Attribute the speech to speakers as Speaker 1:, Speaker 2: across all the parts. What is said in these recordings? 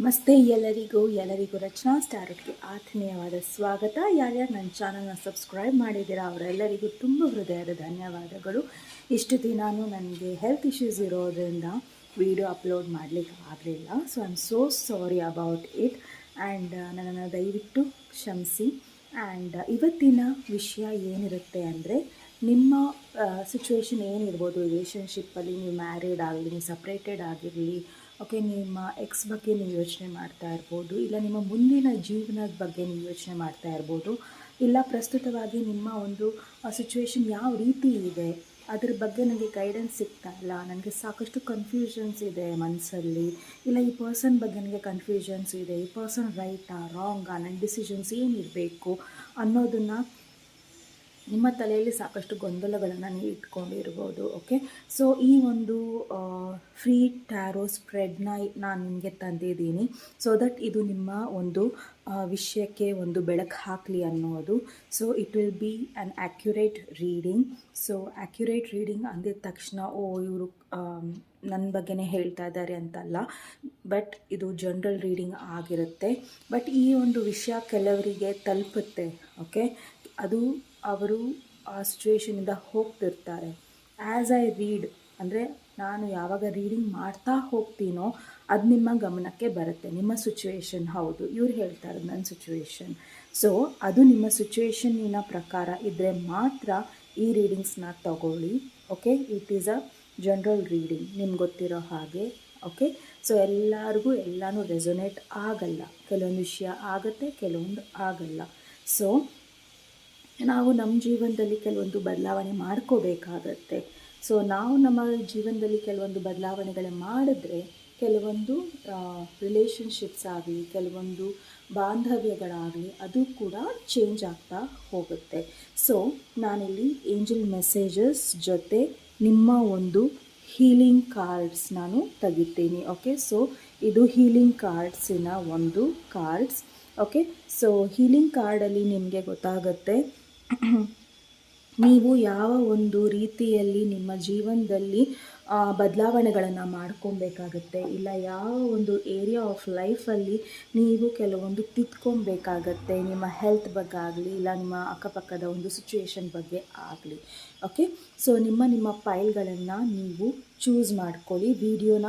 Speaker 1: ನಮಸ್ತೆ ಎಲ್ಲರಿಗೂ ರಚನಾ ಸ್ಟಾರ್ಟ್ಗೆ ಆತ್ಮೀಯವಾದ ಸ್ವಾಗತ. ಯಾರ್ಯಾರು ನನ್ನ ಚಾನಲ್ನ ಸಬ್ಸ್ಕ್ರೈಬ್ ಮಾಡಿದ್ದೀರಾ ಅವರೆಲ್ಲರಿಗೂ ತುಂಬ ಹೃದಯದ ಧನ್ಯವಾದಗಳು. ಇಷ್ಟು ದಿನಾನು ನನಗೆ ಹೆಲ್ತ್ ಇಶ್ಯೂಸ್ ಇರೋದ್ರಿಂದ ವಿಡಿಯೋ ಅಪ್ಲೋಡ್ ಮಾಡಲಿಕ್ಕೆ ಆಗಲಿಲ್ಲ. So I am so sorry about it and ನನ್ನನ್ನು ದಯವಿಟ್ಟು ಕ್ಷಮಿಸಿ. ಆ್ಯಂಡ್ ಇವತ್ತಿನ ವಿಷಯ ಏನಿರುತ್ತೆ ಅಂದರೆ, ನಿಮ್ಮ ಸಿಚುವೇಶನ್ ಏನಿರ್ಬೋದು, ರಿಲೇಷನ್ಶಿಪ್ಪಲ್ಲಿ ನೀವು ಮ್ಯಾರಿಡ್ ಆಗಲಿ, ನೀವು ಸಪ್ರೇಟೆಡ್ ಆಗಿರಲಿ, ಓಕೆ, ನಿಮ್ಮ ಎಕ್ಸ್ ಬಗ್ಗೆ ನೀವು ಯೋಚನೆ ಮಾಡ್ತಾ ಇರ್ಬೋದು, ಇಲ್ಲ ನಿಮ್ಮ ಮುಂದಿನ ಜೀವನದ ಬಗ್ಗೆ ನೀವು ಯೋಚನೆ ಮಾಡ್ತಾ ಇರ್ಬೋದು, ಇಲ್ಲ ಪ್ರಸ್ತುತವಾಗಿ ನಿಮ್ಮ ಒಂದು ಸಿಚುವೇಶನ್ ಯಾವ ರೀತಿ ಇದೆ ಅದ್ರ ಬಗ್ಗೆ ನನಗೆ ಗೈಡೆನ್ಸ್ ಸಿಗ್ತಾ ಇಲ್ಲ, ನನಗೆ ಸಾಕಷ್ಟು ಕನ್ಫ್ಯೂಷನ್ಸ್ ಇದೆ ಮನಸ್ಸಲ್ಲಿ, ಇಲ್ಲ ಈ ಪರ್ಸನ್ ಬಗ್ಗೆ ನನಗೆ ಕನ್ಫ್ಯೂಷನ್ಸ್ ಇದೆ, ಈ ಪರ್ಸನ್ ರೈಟಾ ರಾಂಗಾ, ನನ್ನ ಡಿಸಿಷನ್ಸ್ ಏನಿರಬೇಕು ಅನ್ನೋದನ್ನು ನಿಮ್ಮ ತಲೆಯಲ್ಲಿ ಸಾಕಷ್ಟು ಗೊಂದಲಗಳನ್ನು ನೀವು ಇಟ್ಕೊಂಡಿರ್ಬೋದು. ಓಕೆ, ಸೊ ಈ ಒಂದು ಫ್ರೀ ಟ್ಯಾರೋ ಸ್ಪ್ರೆಡ್ನ ನಾನು ನಿಮಗೆ ತಂದಿದ್ದೀನಿ, ಸೊ ದಟ್ ಇದು ನಿಮ್ಮ ಒಂದು ವಿಷಯಕ್ಕೆ ಒಂದು ಬೆಳಕು ಹಾಕಲಿ ಅನ್ನೋದು. So it will be an accurate reading. So accurate reading ಅಂದಿದ ತಕ್ಷಣ ಇವರು ನನ್ನ ಬಗ್ಗೆನೇ ಹೇಳ್ತಾ ಇದ್ದಾರೆ ಅಂತಲ್ಲ, ಬಟ್ ಇದು ಜನರಲ್ ರೀಡಿಂಗ್ ಆಗಿರುತ್ತೆ. ಬಟ್ ಈ ಒಂದು ವಿಷಯ ಕೆಲವರಿಗೆ ತಲುಪುತ್ತೆ. ಓಕೆ, ಅದು ಅವರು ಆ ಸಿಚುವೇಶನಿಂದ ಹೋಗ್ತಿರ್ತಾರೆ. ಆ್ಯಸ್ ಐ ರೀಡ್ ಅಂದರೆ, ನಾನು ಯಾವಾಗ ರೀಡಿಂಗ್ ಮಾಡ್ತಾ ಹೋಗ್ತೀನೋ ಅದು ನಿಮ್ಮ ಗಮನಕ್ಕೆ ಬರುತ್ತೆ. ನಿಮ್ಮ ಸಿಚುವೇಶನ್ ಹೌದು, ಇವ್ರು ಹೇಳ್ತಾ ಇರೋದು ನನ್ನ ಸಿಚುವೇಶನ್. ಸೊ ಅದು ನಿಮ್ಮ ಸಿಚುವೇಶನ್ನಿನ ಪ್ರಕಾರ ಇದ್ದರೆ ಮಾತ್ರ ಈ ರೀಡಿಂಗ್ಸ್ನ ತಗೊಳ್ಳಿ. Okay, it is a general reading, ನಿಮ್ಗೆ ಗೊತ್ತಿರೋ ಹಾಗೆ. ಓಕೆ, ಸೊ ಎಲ್ಲರಿಗೂ ಎಲ್ಲನೂ ರೆಸೊನೇಟ್ ಆಗಲ್ಲ. ಕೆಲವೊಂದು ವಿಷಯ ಆಗುತ್ತೆ, ಕೆಲವೊಂದು ಆಗಲ್ಲ. ಸೊ ನಾವು ನಮ್ಮ ಜೀವನದಲ್ಲಿ ಕೆಲವೊಂದು ಬದಲಾವಣೆ ಮಾಡ್ಕೋಬೇಕಾಗತ್ತೆ. ಸೊ ನಾವು ನಮ್ಮ ಜೀವನದಲ್ಲಿ ಕೆಲವೊಂದು ಬದಲಾವಣೆಗಳನ್ನ ಮಾಡಿದ್ರೆ ಕೆಲವೊಂದು ರಿಲೇಷನ್ಶಿಪ್ಸ್ ಆಗಲಿ, ಕೆಲವೊಂದು ಬಾಂಧವ್ಯಗಳಾಗಲಿ, ಅದು ಕೂಡ ಚೇಂಜ್ ಆಗ್ತಾ ಹೋಗುತ್ತೆ. ಸೊ ನಾನಿಲ್ಲಿ ಏಂಜಲ್ ಮೆಸೇಜಸ್ ಜೊತೆ ನಿಮ್ಮ ಒಂದು ಹೀಲಿಂಗ್ ಕಾರ್ಡ್ಸ್ ನಾನು ತೆಗಿತೀನಿ. ಓಕೆ, ಸೊ ಇದು ಹೀಲಿಂಗ್ ಕಾರ್ಡ್ಸಿನ ಒಂದು ಕಾರ್ಡ್ಸ್. ಓಕೆ, ಸೊ ಹೀಲಿಂಗ್ ಕಾರ್ಡಲ್ಲಿ ನಿಮಗೆ ಗೊತ್ತಾಗುತ್ತೆ ನೀವು ಯಾವ ಒಂದು ರೀತಿಯಲ್ಲಿ ನಿಮ್ಮ ಜೀವನದಲ್ಲಿ ಬದಲಾವಣೆಗಳನ್ನು ಮಾಡ್ಕೊಬೇಕಾಗತ್ತೆ, ಇಲ್ಲ ಯಾವ ಒಂದು ಏರಿಯಾ ಆಫ್ ಲೈಫಲ್ಲಿ ನೀವು ಕೆಲವೊಂದು ತಿದ್ಕೊಬೇಕಾಗತ್ತೆ, ನಿಮ್ಮ ಹೆಲ್ತ್ ಬಗ್ಗೆ ಆಗಲಿ, ಇಲ್ಲ ನಿಮ್ಮ ಅಕ್ಕಪಕ್ಕದ ಒಂದು ಸಿಚುವೇಶನ್ ಬಗ್ಗೆ ಆಗಲಿ. ಓಕೆ, ಸೊ ನಿಮ್ಮ ಫೈಲ್ಗಳನ್ನು ನೀವು ಚೂಸ್ ಮಾಡ್ಕೊಳ್ಳಿ. ವಿಡಿಯೋನ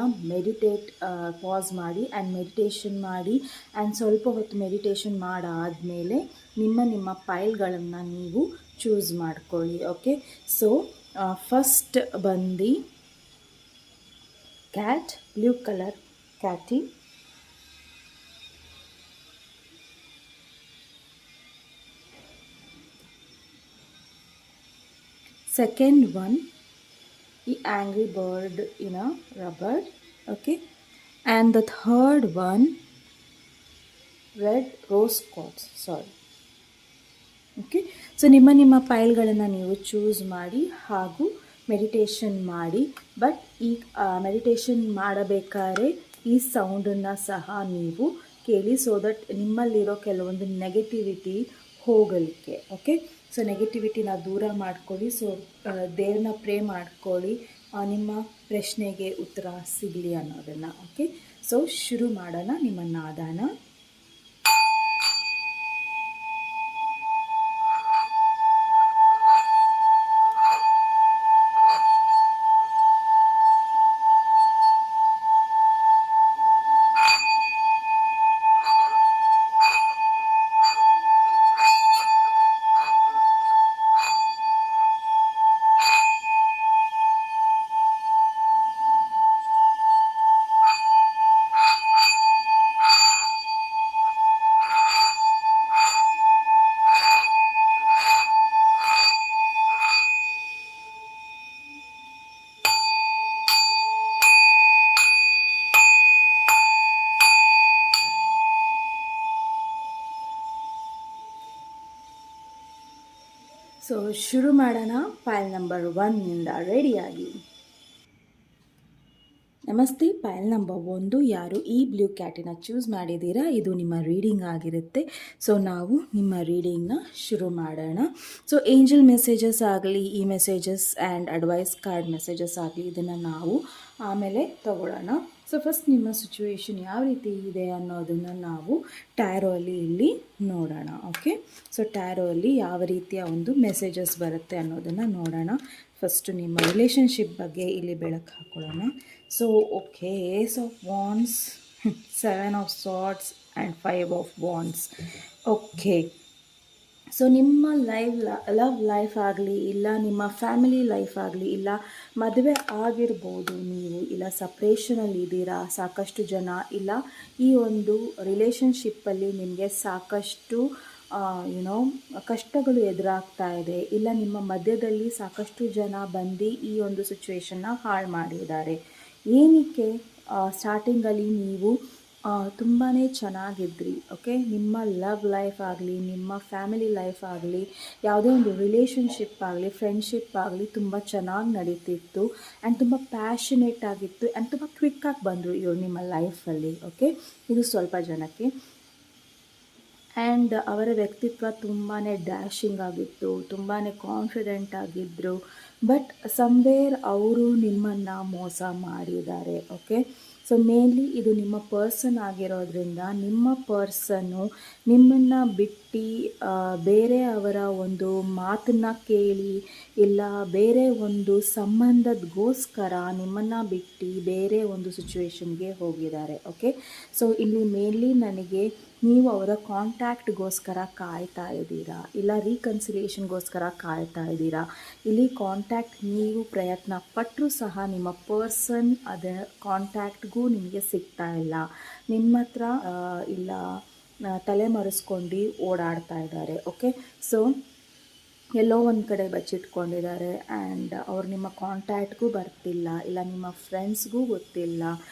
Speaker 1: ಪಾಸ್ ಮಾಡಿ ಆ್ಯಂಡ್ ಮೆಡಿಟೇಷನ್ ಮಾಡಿ, ಆ್ಯಂಡ್ ಸ್ವಲ್ಪ ಹೊತ್ತು ಮೆಡಿಟೇಷನ್ ಮಾಡಾದಮೇಲೆ ನಿಮ್ಮ ಫೈಲ್ಗಳನ್ನು ನೀವು ಚೂಸ್ ಮಾಡ್ಕೊಳ್ಳಿ. ಓಕೆ, ಸೊ ಫಸ್ಟ್ ಬಂದು ಕ್ಯಾಟ್, ಬ್ಲೂ ಕಲರ್ ಕ್ಯಾಟಿ. Second one, the angry bird in a rubber. Okay, and the third one, red rose quartz. Sorry. Okay, so ನಿಮ್ಮ ಫೈಲ್ಗಳನ್ನು ನೀವು ಚೂಸ್ ಮಾಡಿ ಹಾಗೂ ಮೆಡಿಟೇಷನ್ ಮಾಡಿ. ಬಟ್ ಈ ಮೆಡಿಟೇಷನ್ ಮಾಡಬೇಕಾದ್ರೆ ಈ ಸೌಂಡನ್ನು ಸಹ ನೀವು ಕೇಳಿ, ಸೊ ದಟ್ ನಿಮ್ಮಲ್ಲಿರೋ ಕೆಲವೊಂದು ನೆಗೆಟಿವಿಟಿ ಹೋಗಲಿಕ್ಕೆ. ಓಕೆ, ಸೊ ನೆಗೆಟಿವಿಟಿನ ದೂರ ಮಾಡ್ಕೊಳ್ಳಿ. ಸೊ ದೇವ್ರನ್ನ ಪ್ರೇ ಮಾಡ್ಕೊಳ್ಳಿ, ನಿಮ್ಮ ಪ್ರಶ್ನೆಗೆ ಉತ್ತರ ಸಿಗಲಿ ಅನ್ನೋದನ್ನು. ಓಕೆ, ಸೊ ಶುರು ಮಾಡೋಣ ನಿಮ್ಮ ನಾದಾನ. ಸೊ ಶುರು ಮಾಡೋಣ. ಫೈಲ್ ನಂಬರ್ 1ನಿಂದ ರೆಡಿಯಾಗಿ. ನಮಸ್ತೆ. ಫೈಲ್ ನಂಬರ್ 1, ಯಾರು ಈ ಬ್ಲೂ ಕ್ಯಾಟಿನ ಚೂಸ್ ಮಾಡಿದ್ದೀರಾ, ಇದು ನಿಮ್ಮ ರೀಡಿಂಗ್ ಆಗಿರುತ್ತೆ. ಸೊ ನಾವು ನಿಮ್ಮ ರೀಡಿಂಗ್ನ ಶುರು ಮಾಡೋಣ. ಸೊ ಏಂಜಲ್ ಮೆಸೇಜಸ್ ಆಗಲಿ, ಈ messages and advice card messages ಆಗಲಿ, ಇದನ್ನು ನಾವು ಆಮೇಲೆ ತಗೊಳ್ಳೋಣ. ಸೊ ಫಸ್ಟ್ ನಿಮ್ಮ ಸಿಚುವೇಶನ್ ಯಾವ ರೀತಿ ಇದೆ ಅನ್ನೋದನ್ನು ನಾವು ಟ್ಯಾರೋ ಅಲ್ಲಿ ಇಲ್ಲಿ ನೋಡೋಣ. ಓಕೆ, ಸೊ ಟ್ಯಾರೋ ಅಲ್ಲಿ ಯಾವ ರೀತಿಯ ಒಂದು ಮೆಸೇಜಸ್ ಬರುತ್ತೆ ಅನ್ನೋದನ್ನು ನೋಡೋಣ. ಫಸ್ಟು ನಿಮ್ಮ ರಿಲೇಷನ್ಶಿಪ್ ಬಗ್ಗೆ ಇಲ್ಲಿ ಬೆಳಕು ಹಾಕೊಳ್ಳೋಣ. So okay, ace of wands, 7 of swords and 5 of wands. Okay, so ನಿಮ್ಮ ಲವ್ ಲೈಫ್ ಆಗಲಿ, ಇಲ್ಲ ನಿಮ್ಮ ಫ್ಯಾಮಿಲಿ ಲೈಫ್ ಆಗಲಿ, ಇಲ್ಲ ಮದುವೆ ಆಗಿರ್ಬೋದು ನೀವು, ಇಲ್ಲ ಸಪ್ರೇಷನಲ್ಲಿ ಇದ್ದೀರಾ ಸಾಕಷ್ಟು ಜನ, ಇಲ್ಲ ಈ ಒಂದು ರಿಲೇಷನ್ಶಿಪ್ಪಲ್ಲಿ ನಿಮಗೆ ಸಾಕಷ್ಟು ಕಷ್ಟಗಳು ಎದುರಾಗ್ತಾ ಇದೆ, ಇಲ್ಲ ನಿಮ್ಮ ಮಧ್ಯದಲ್ಲಿ ಸಾಕಷ್ಟು ಜನ ಬಂದು ಈ ಒಂದು ಸಿಚುವೇಶನ್ನ ಹಾಳು ಮಾಡಿದ್ದಾರೆ. ಏನಕ್ಕೆ ಸ್ಟಾರ್ಟಿಂಗಲ್ಲಿ ನೀವು ತುಂಬಾ ಚೆನ್ನಾಗಿದ್ರಿ. ಓಕೆ, ನಿಮ್ಮ ಲವ್ ಲೈಫ್ ಆಗಲಿ, ನಿಮ್ಮ ಫ್ಯಾಮಿಲಿ ಲೈಫ್ ಆಗಲಿ, ಯಾವುದೇ ಒಂದು ರಿಲೇಷನ್ಶಿಪ್ ಆಗಲಿ, ಫ್ರೆಂಡ್ಶಿಪ್ ಆಗಲಿ ತುಂಬ ಚೆನ್ನಾಗಿ ನಡೀತಿತ್ತು ಆ್ಯಂಡ್ ತುಂಬ ಪ್ಯಾಷನೇಟ್ ಆಗಿತ್ತು ಆ್ಯಂಡ್ ತುಂಬ ಕ್ವಿಕ್ಕಾಗಿ ಬಂದರು ಇವರು ನಿಮ್ಮ ಲೈಫಲ್ಲಿ. ಓಕೆ, ಇದು ಸ್ವಲ್ಪ ಜನಕ್ಕೆ. ಆ್ಯಂಡ್ ಅವರ ವ್ಯಕ್ತಿತ್ವ ತುಂಬಾ ಡ್ಯಾಶಿಂಗ್ ಆಗಿತ್ತು, ತುಂಬಾ ಕಾನ್ಫಿಡೆಂಟ್ ಆಗಿದ್ದರು. ಬಟ್ ಸಮ್ವೇರ್ ಅವರು ನಿಮ್ಮನ್ನು ಮೋಸ ಮಾಡಿದ್ದಾರೆ. ಓಕೆ, ಸೊ ಮೇನ್ಲಿ ಇದು ನಿಮ್ಮ ಪರ್ಸನ್ ಆಗಿರೋದ್ರಿಂದ ನಿಮ್ಮ ಪರ್ಸನ್ನು ನಿಮ್ಮನ್ನು ಬಿಟ್ಟು ಬೇರೆಯವರ ಒಂದು ಮಾತನ್ನು ಕೇಳಿ, ಇಲ್ಲ ಬೇರೆ ಒಂದು ಸಂಬಂಧದಗೋಸ್ಕರ ನಿಮ್ಮನ್ನು ಬಿಟ್ಟು ಬೇರೆ ಒಂದು ಸಿಚುವೇಶನ್ಗೆ ಹೋಗಿದ್ದಾರೆ. ಓಕೆ, ಸೊ ಇಲ್ಲಿ ಮೇನ್ಲಿ ನನಗೆ ನೀವು ಅವರ ಕಾಂಟ್ಯಾಕ್ಟ್ಗೋಸ್ಕರ ಕಾಯ್ತಾ ಇದ್ದೀರಾ, ಇಲ್ಲ ರೀಕನ್ಸಿಲಿಯೇಷನ್ಗೋಸ್ಕರ ಕಾಯ್ತಾ ಇದ್ದೀರಾ. ಇಲ್ಲಿ ಕಾಂಟ್ಯಾಕ್ಟ್ ನೀವು ಪ್ರಯತ್ನ ಪಟ್ಟರೂ ಸಹ ನಿಮ್ಮ ಪರ್ಸನ್ ಅದರ ಕಾಂಟ್ಯಾಕ್ಟ್ಗೂ ನಿಮಗೆ ಸಿಗ್ತಾ ಇಲ್ಲ. ನಿಮ್ಮ ಹತ್ರ ಇಲ್ಲ ತಲೆ ಮರೆಸ್ಕೊಂಡು ಓಡಾಡ್ತಾ ಇದ್ದಾರೆ. ಓಕೆ, ಸೊ ಎಲ್ಲೋ ಒಂದು ಕಡೆ ಬಚ್ಚಿಟ್ಕೊಂಡಿದ್ದಾರೆ ಆ್ಯಂಡ್ ಅವ್ರು ನಿಮ್ಮ ಕಾಂಟ್ಯಾಕ್ಟ್ಗೂ ಬರ್ತಿಲ್ಲ, ಇಲ್ಲ ನಿಮ್ಮ ಫ್ರೆಂಡ್ಸ್ಗೂ ಗೊತ್ತಿಲ್ಲ,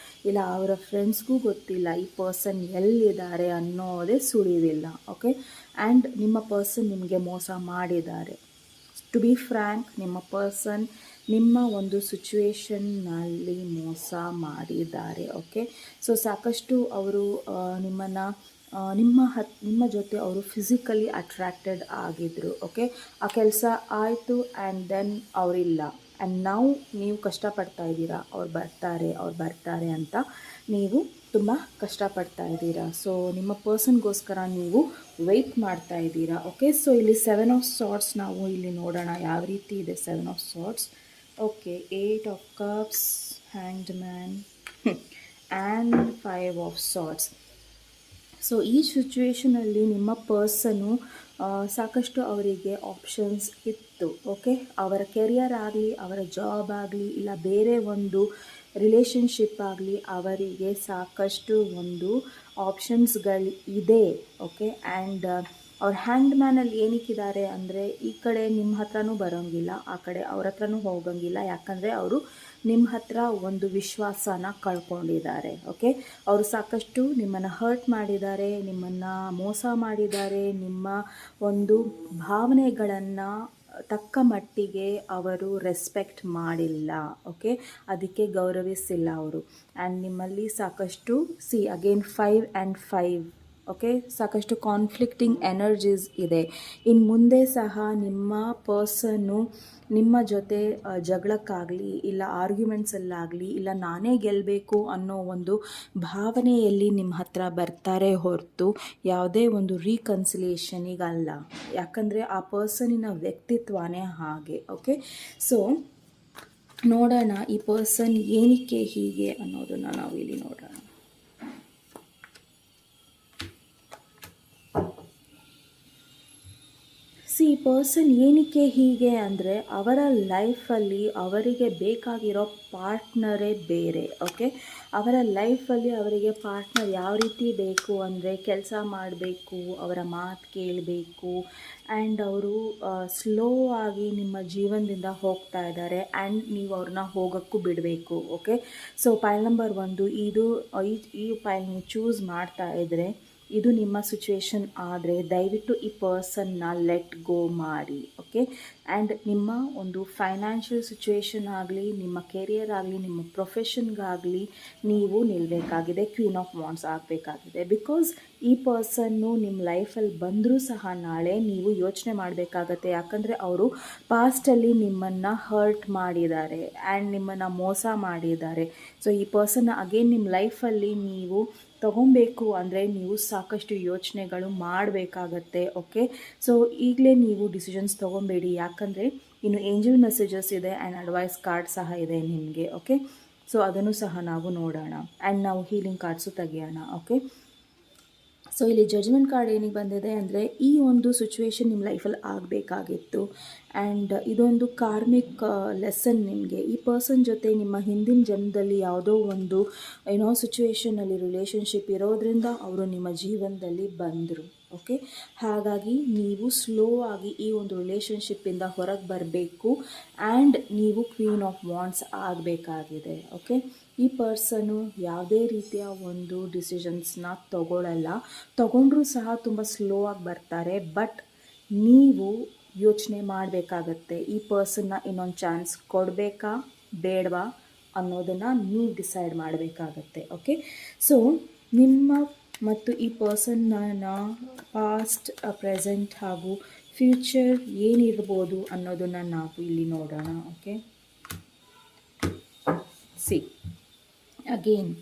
Speaker 1: ಇಲ್ಲ ಅವರ ಫ್ರೆಂಡ್ಸ್ಗೂ ಗೊತ್ತಿಲ್ಲ ಈ ಪರ್ಸನ್ ಎಲ್ಲಿದ್ದಾರೆ ಅನ್ನೋದೇ ಸುಳಿವಿಲ್ಲ. ಓಕೆ, ಆ್ಯಂಡ್ ನಿಮ್ಮ ಪರ್ಸನ್ ನಿಮಗೆ ಮೋಸ ಮಾಡಿದ್ದಾರೆ. ಟು ಬಿ ಫ್ರ್ಯಾಂಕ್, ನಿಮ್ಮ ಪರ್ಸನ್ ನಿಮ್ಮ ಒಂದು ಸಿಚುವೇಶನ್ನಲ್ಲಿ ಮೋಸ ಮಾಡಿದ್ದಾರೆ. ಓಕೆ, ಸೊ ಸಾಕಷ್ಟು ಅವರು ನಿಮ್ಮ ಜೊತೆ ಅವರು ಫಿಸಿಕಲಿ ಅಟ್ರ್ಯಾಕ್ಟೆಡ್ ಆಗಿದ್ದರು. ಓಕೆ, ಆ ಕೆಲಸ ಆಯಿತು ಆ್ಯಂಡ್ ದೆನ್ ಅವರಿಲ್ಲ ಆ್ಯಂಡ್ ನೀವು ಕಷ್ಟಪಡ್ತಾ ಇದ್ದೀರಾ, ಅವ್ರು ಬರ್ತಾರೆ ಅಂತ ನೀವು ತುಂಬ ಕಷ್ಟಪಡ್ತಾ ಇದ್ದೀರಾ. ಸೊ ನಿಮ್ಮ ಪರ್ಸನ್ಗೋಸ್ಕರ ನೀವು ವೆಯ್ಟ್ ಮಾಡ್ತಾ ಇದ್ದೀರಾ. ಓಕೆ, ಸೊ ಇಲ್ಲಿ 7 ಆಫ್ ಸಾರ್ಡ್ಸ್ ನಾವು ಇಲ್ಲಿ ನೋಡೋಣ ಯಾವ ರೀತಿ ಇದೆ 7 of swords. Okay, 8 of cups, hanged man and 5 of swords. So ಈ ಸಿಚುವೇಷನಲ್ಲಿ ನಿಮ್ಮ ಪರ್ಸನ್ನು ಸಾಕಷ್ಟು ಅವರಿಗೆ ಆಪ್ಷನ್ಸ್ ಇತ್ತು. ಓಕೆ, ಅವರ ಕೆರಿಯರ್ ಆಗಲಿ, ಅವರ ಜಾಬ್ ಆಗಲಿ, ಇಲ್ಲ ಬೇರೆ ಒಂದು ರಿಲೇಷನ್ಶಿಪ್ ಆಗಲಿ, ಅವರಿಗೆ ಸಾಕಷ್ಟು ಒಂದು ಆಪ್ಷನ್ಸ್ಗಳು ಇದೆ. ಓಕೆ, ಆ್ಯಂಡ್ ಅವ್ರ ಹ್ಯಾಂಡ್ ಮ್ಯಾನಲ್ಲಿ ಏನಕ್ಕಿದ್ದಾರೆ ಅಂದರೆ ಈ ಕಡೆ ನಿಮ್ಮ ಹತ್ರನೂ ಬರೋಂಗಿಲ್ಲ, ಆ ಕಡೆ ಅವ್ರ ಹತ್ರನೂ ಹೋಗೋಂಗಿಲ್ಲ. ಯಾಕಂದರೆ ಅವರು ನಿಮ್ಮ ಹತ್ರ ಒಂದು ವಿಶ್ವಾಸನ ಕಳ್ಕೊಂಡಿದ್ದಾರೆ. ಓಕೆ, ಅವರು ಸಾಕಷ್ಟು ನಿಮ್ಮನ್ನು ಹರ್ಟ್ ಮಾಡಿದ್ದಾರೆ, ನಿಮ್ಮನ್ನು ಮೋಸ ಮಾಡಿದ್ದಾರೆ, ನಿಮ್ಮ ಒಂದು ಭಾವನೆಗಳನ್ನು ತಕ್ಕ ಮಟ್ಟಿಗೆ ಅವರು ರೆಸ್ಪೆಕ್ಟ್ ಮಾಡಿಲ್ಲ. ಓಕೆ, ಅದಕ್ಕೆ ಗೌರವಿಸಿಲ್ಲ ಅವರು. ಆ್ಯಂಡ್ ನಿಮ್ಮಲ್ಲಿ ಸಾಕಷ್ಟು ಅಗೇನ್ 5 ಆ್ಯಂಡ್ 5. ಓಕೆ, ಸಾಕಷ್ಟು ಕಾನ್ಫ್ಲಿಕ್ಟಿಂಗ್ ಎನರ್ಜೀಸ್ ಇದೆ. ಇನ್ನು ಮುಂದೆ ಸಹ ನಿಮ್ಮ ಪರ್ಸನ್ನು ನಿಮ್ಮ ಜೊತೆ ಜಗಳಕ್ಕಾಗಲಿ, ಇಲ್ಲ ಆರ್ಗ್ಯುಮೆಂಟ್ಸಲ್ಲಾಗಲಿ, ಇಲ್ಲ ನಾನೇ ಗೆಲ್ಲಬೇಕು ಅನ್ನೋ ಒಂದು ಭಾವನೆಯಲ್ಲಿ ನಿಮ್ಮ ಹತ್ರ ಬರ್ತಾರೆ ಹೊರತು ಯಾವುದೇ ಒಂದು ರೀಕನ್ಸಿಲಿಯೇಷನಿಗಲ್ಲ. ಯಾಕಂದರೆ ಆ ಪರ್ಸನಿನ ವ್ಯಕ್ತಿತ್ವನೇ ಹಾಗೆ. ಓಕೆ, ಸೊ ನೋಡೋಣ ಈ ಪರ್ಸನ್ ಏನಕ್ಕೆ ಹೀಗೆ ಅನ್ನೋದನ್ನು ನಾವು ಇಲ್ಲಿ ನೋಡೋಣ. ಈ ಪರ್ಸನ್ ಏನಕ್ಕೆ ಹೀಗೆ ಅಂದರೆ ಅವರ ಲೈಫಲ್ಲಿ ಅವರಿಗೆ ಬೇಕಾಗಿರೋ ಪಾರ್ಟ್ನರೇ ಬೇರೆ. ಓಕೆ, ಅವರ ಲೈಫಲ್ಲಿ ಅವರಿಗೆ ಪಾರ್ಟ್ನರ್ ಯಾವ ರೀತಿ ಬೇಕು ಅಂದರೆ ಕೆಲಸ ಮಾಡಬೇಕು, ಅವರ ಮಾತು ಕೇಳಬೇಕು ಆ್ಯಂಡ್ ಅವರು ಸ್ಲೋ ಆಗಿ ನಿಮ್ಮ ಜೀವನದಿಂದ ಹೋಗ್ತಾ ಇದ್ದಾರೆ ಆ್ಯಂಡ್ ನೀವು ಅವ್ರನ್ನ ಹೋಗೋಕ್ಕೂ ಬಿಡಬೇಕು. ಓಕೆ, ಸೊ ಪೈಲ್ ನಂಬರ್ 1 ಇದು ಈ ಪೈಲ್ ನೀವು ಚೂಸ್ ಮಾಡ್ತಾ ಇದ್ದರೆ ಇದು ನಿಮ್ಮ ಸಿಚುವೇಶನ್ ಆದರೆ ದಯವಿಟ್ಟು ಈ ಪರ್ಸನ್ನ ಲೆಟ್ ಗೋ ಮಾಡಿ. ಓಕೆ, ಆ್ಯಂಡ್ ನಿಮ್ಮ ಒಂದು ಫೈನಾನ್ಷಿಯಲ್ ಸಿಚುವೇಶನ್ ಆಗಲಿ, ನಿಮ್ಮ ಕೆರಿಯರ್ ಆಗಲಿ, ನಿಮ್ಮ ಪ್ರೊಫೆಷನ್ಗಾಗಲಿ ನೀವು ನಿಲ್ಲಬೇಕಾಗಿದೆ, ಕ್ವೀನ್ ಆಫ್ ವಾಂಡ್ಸ್ ಆಗಬೇಕಾಗಿದೆ. ಬಿಕಾಸ್ ಈ ಪರ್ಸನ್ನು ನಿಮ್ಮ ಲೈಫಲ್ಲಿ ಬಂದರೂ ಸಹ ನಾಳೆ ನೀವು ಯೋಚನೆ ಮಾಡಬೇಕಾಗತ್ತೆ. ಯಾಕಂದರೆ ಅವರು ಪಾಸ್ಟಲ್ಲಿ ನಿಮ್ಮನ್ನು ಹರ್ಟ್ ಮಾಡಿದ್ದಾರೆ ಆ್ಯಂಡ್ ನಿಮ್ಮನ್ನು ಮೋಸ ಮಾಡಿದ್ದಾರೆ. ಸೊ ಈ ಪರ್ಸನ್ನ ಅಗೇನ್ ನಿಮ್ಮ ಲೈಫಲ್ಲಿ ನೀವು ತಗೊಬೇಕು ಅಂದರೆ ನೀವು ಸಾಕಷ್ಟು ಯೋಚನೆಗಳು ಮಾಡಬೇಕಾಗತ್ತೆ. ಓಕೆ, ಸೊ ಈಗಲೇ ನೀವು ಡಿಸಿಷನ್ಸ್ ತೊಗೊಬೇಡಿ. ಯಾಕಂದರೆ ಇನ್ನು ಏಂಜಲ್ ಮೆಸೇಜಸ್ ಇದೆ ಆ್ಯಂಡ್ ಅಡ್ವೈಸ್ ಕಾರ್ಡ್ ಸಹ ಇದೆ ನಿಮಗೆ. ಓಕೆ, ಸೊ ಅದನ್ನು ಸಹ ನಾವು ನೋಡೋಣ ಆ್ಯಂಡ್ ನಾವು ಹೀಲಿಂಗ್ ಕಾರ್ಡ್ಸು ತೆಗಿಯೋಣ. ಓಕೆ, ಸೊ ಇಲ್ಲಿ ಜಡ್ಜ್ಮೆಂಟ್ ಕಾರ್ಡ್ ಏನಿಗೆ ಬಂದಿದೆ ಅಂದರೆ ಈ ಒಂದು ಸಿಚುವೇಶನ್ ನಿಮ್ಮ ಲೈಫಲ್ಲಿ ಆಗಬೇಕಾಗಿತ್ತು ಆ್ಯಂಡ್ ಇದೊಂದು ಕಾರ್ಮಿಕ್ ಲೆಸನ್ ನಿಮಗೆ. ಈ ಪರ್ಸನ್ ಜೊತೆ ನಿಮ್ಮ ಹಿಂದಿನ ಜನ್ಮದಲ್ಲಿ ಯಾವುದೋ ಒಂದು ಸಿಚುವೇಷನಲ್ಲಿ ರಿಲೇಷನ್ಶಿಪ್ ಇರೋದ್ರಿಂದ ಅವರು ನಿಮ್ಮ ಜೀವನದಲ್ಲಿ ಬಂದರು. ಓಕೆ, ಹಾಗಾಗಿ ನೀವು ಸ್ಲೋ ಆಗಿ ಈ ಒಂದು ರಿಲೇಷನ್ಶಿಪ್ಪಿಂದ ಹೊರಗೆ ಬರಬೇಕು ಆ್ಯಂಡ್ ನೀವು ಕ್ವೀನ್ ಆಫ್ ವಾಂಡ್ಸ್ ಆಗಬೇಕಾಗಿದೆ. ಓಕೆ, ಈ ಪರ್ಸನು ಯಾವುದೇ ರೀತಿಯ ಒಂದು ಡಿಸಿಷನ್ಸ್ನ ತಗೊಂಡ್ರೂ ಸಹ ತುಂಬ ಸ್ಲೋ ಆಗಿ ಬರ್ತಾರೆ. ಬಟ್ ನೀವು ಯೋಚನೆ ಮಾಡಬೇಕಾಗತ್ತೆ, ಈ ಪರ್ಸನ್ನ ಇನ್ನೊಂದು ಚಾನ್ಸ್ ಕೊಡಬೇಕಾ ಬೇಡವಾ ಅನ್ನೋದನ್ನು ನೀವು ಡಿಸೈಡ್ ಮಾಡಬೇಕಾಗತ್ತೆ. ಓಕೆ, ಸೊ ನಿಮ್ಮ ಮತ್ತು ಈ ಪರ್ಸನ್ನ ಪಾಸ್ಟ್, ಪ್ರೆಸೆಂಟ್ ಹಾಗೂ ಫ್ಯೂಚರ್ ಏನಿರ್ಬೋದು ಅನ್ನೋದನ್ನು ನಾವು ಇಲ್ಲಿ ನೋಡೋಣ. ಓಕೆ, ಸಿ ಅಗೇನ್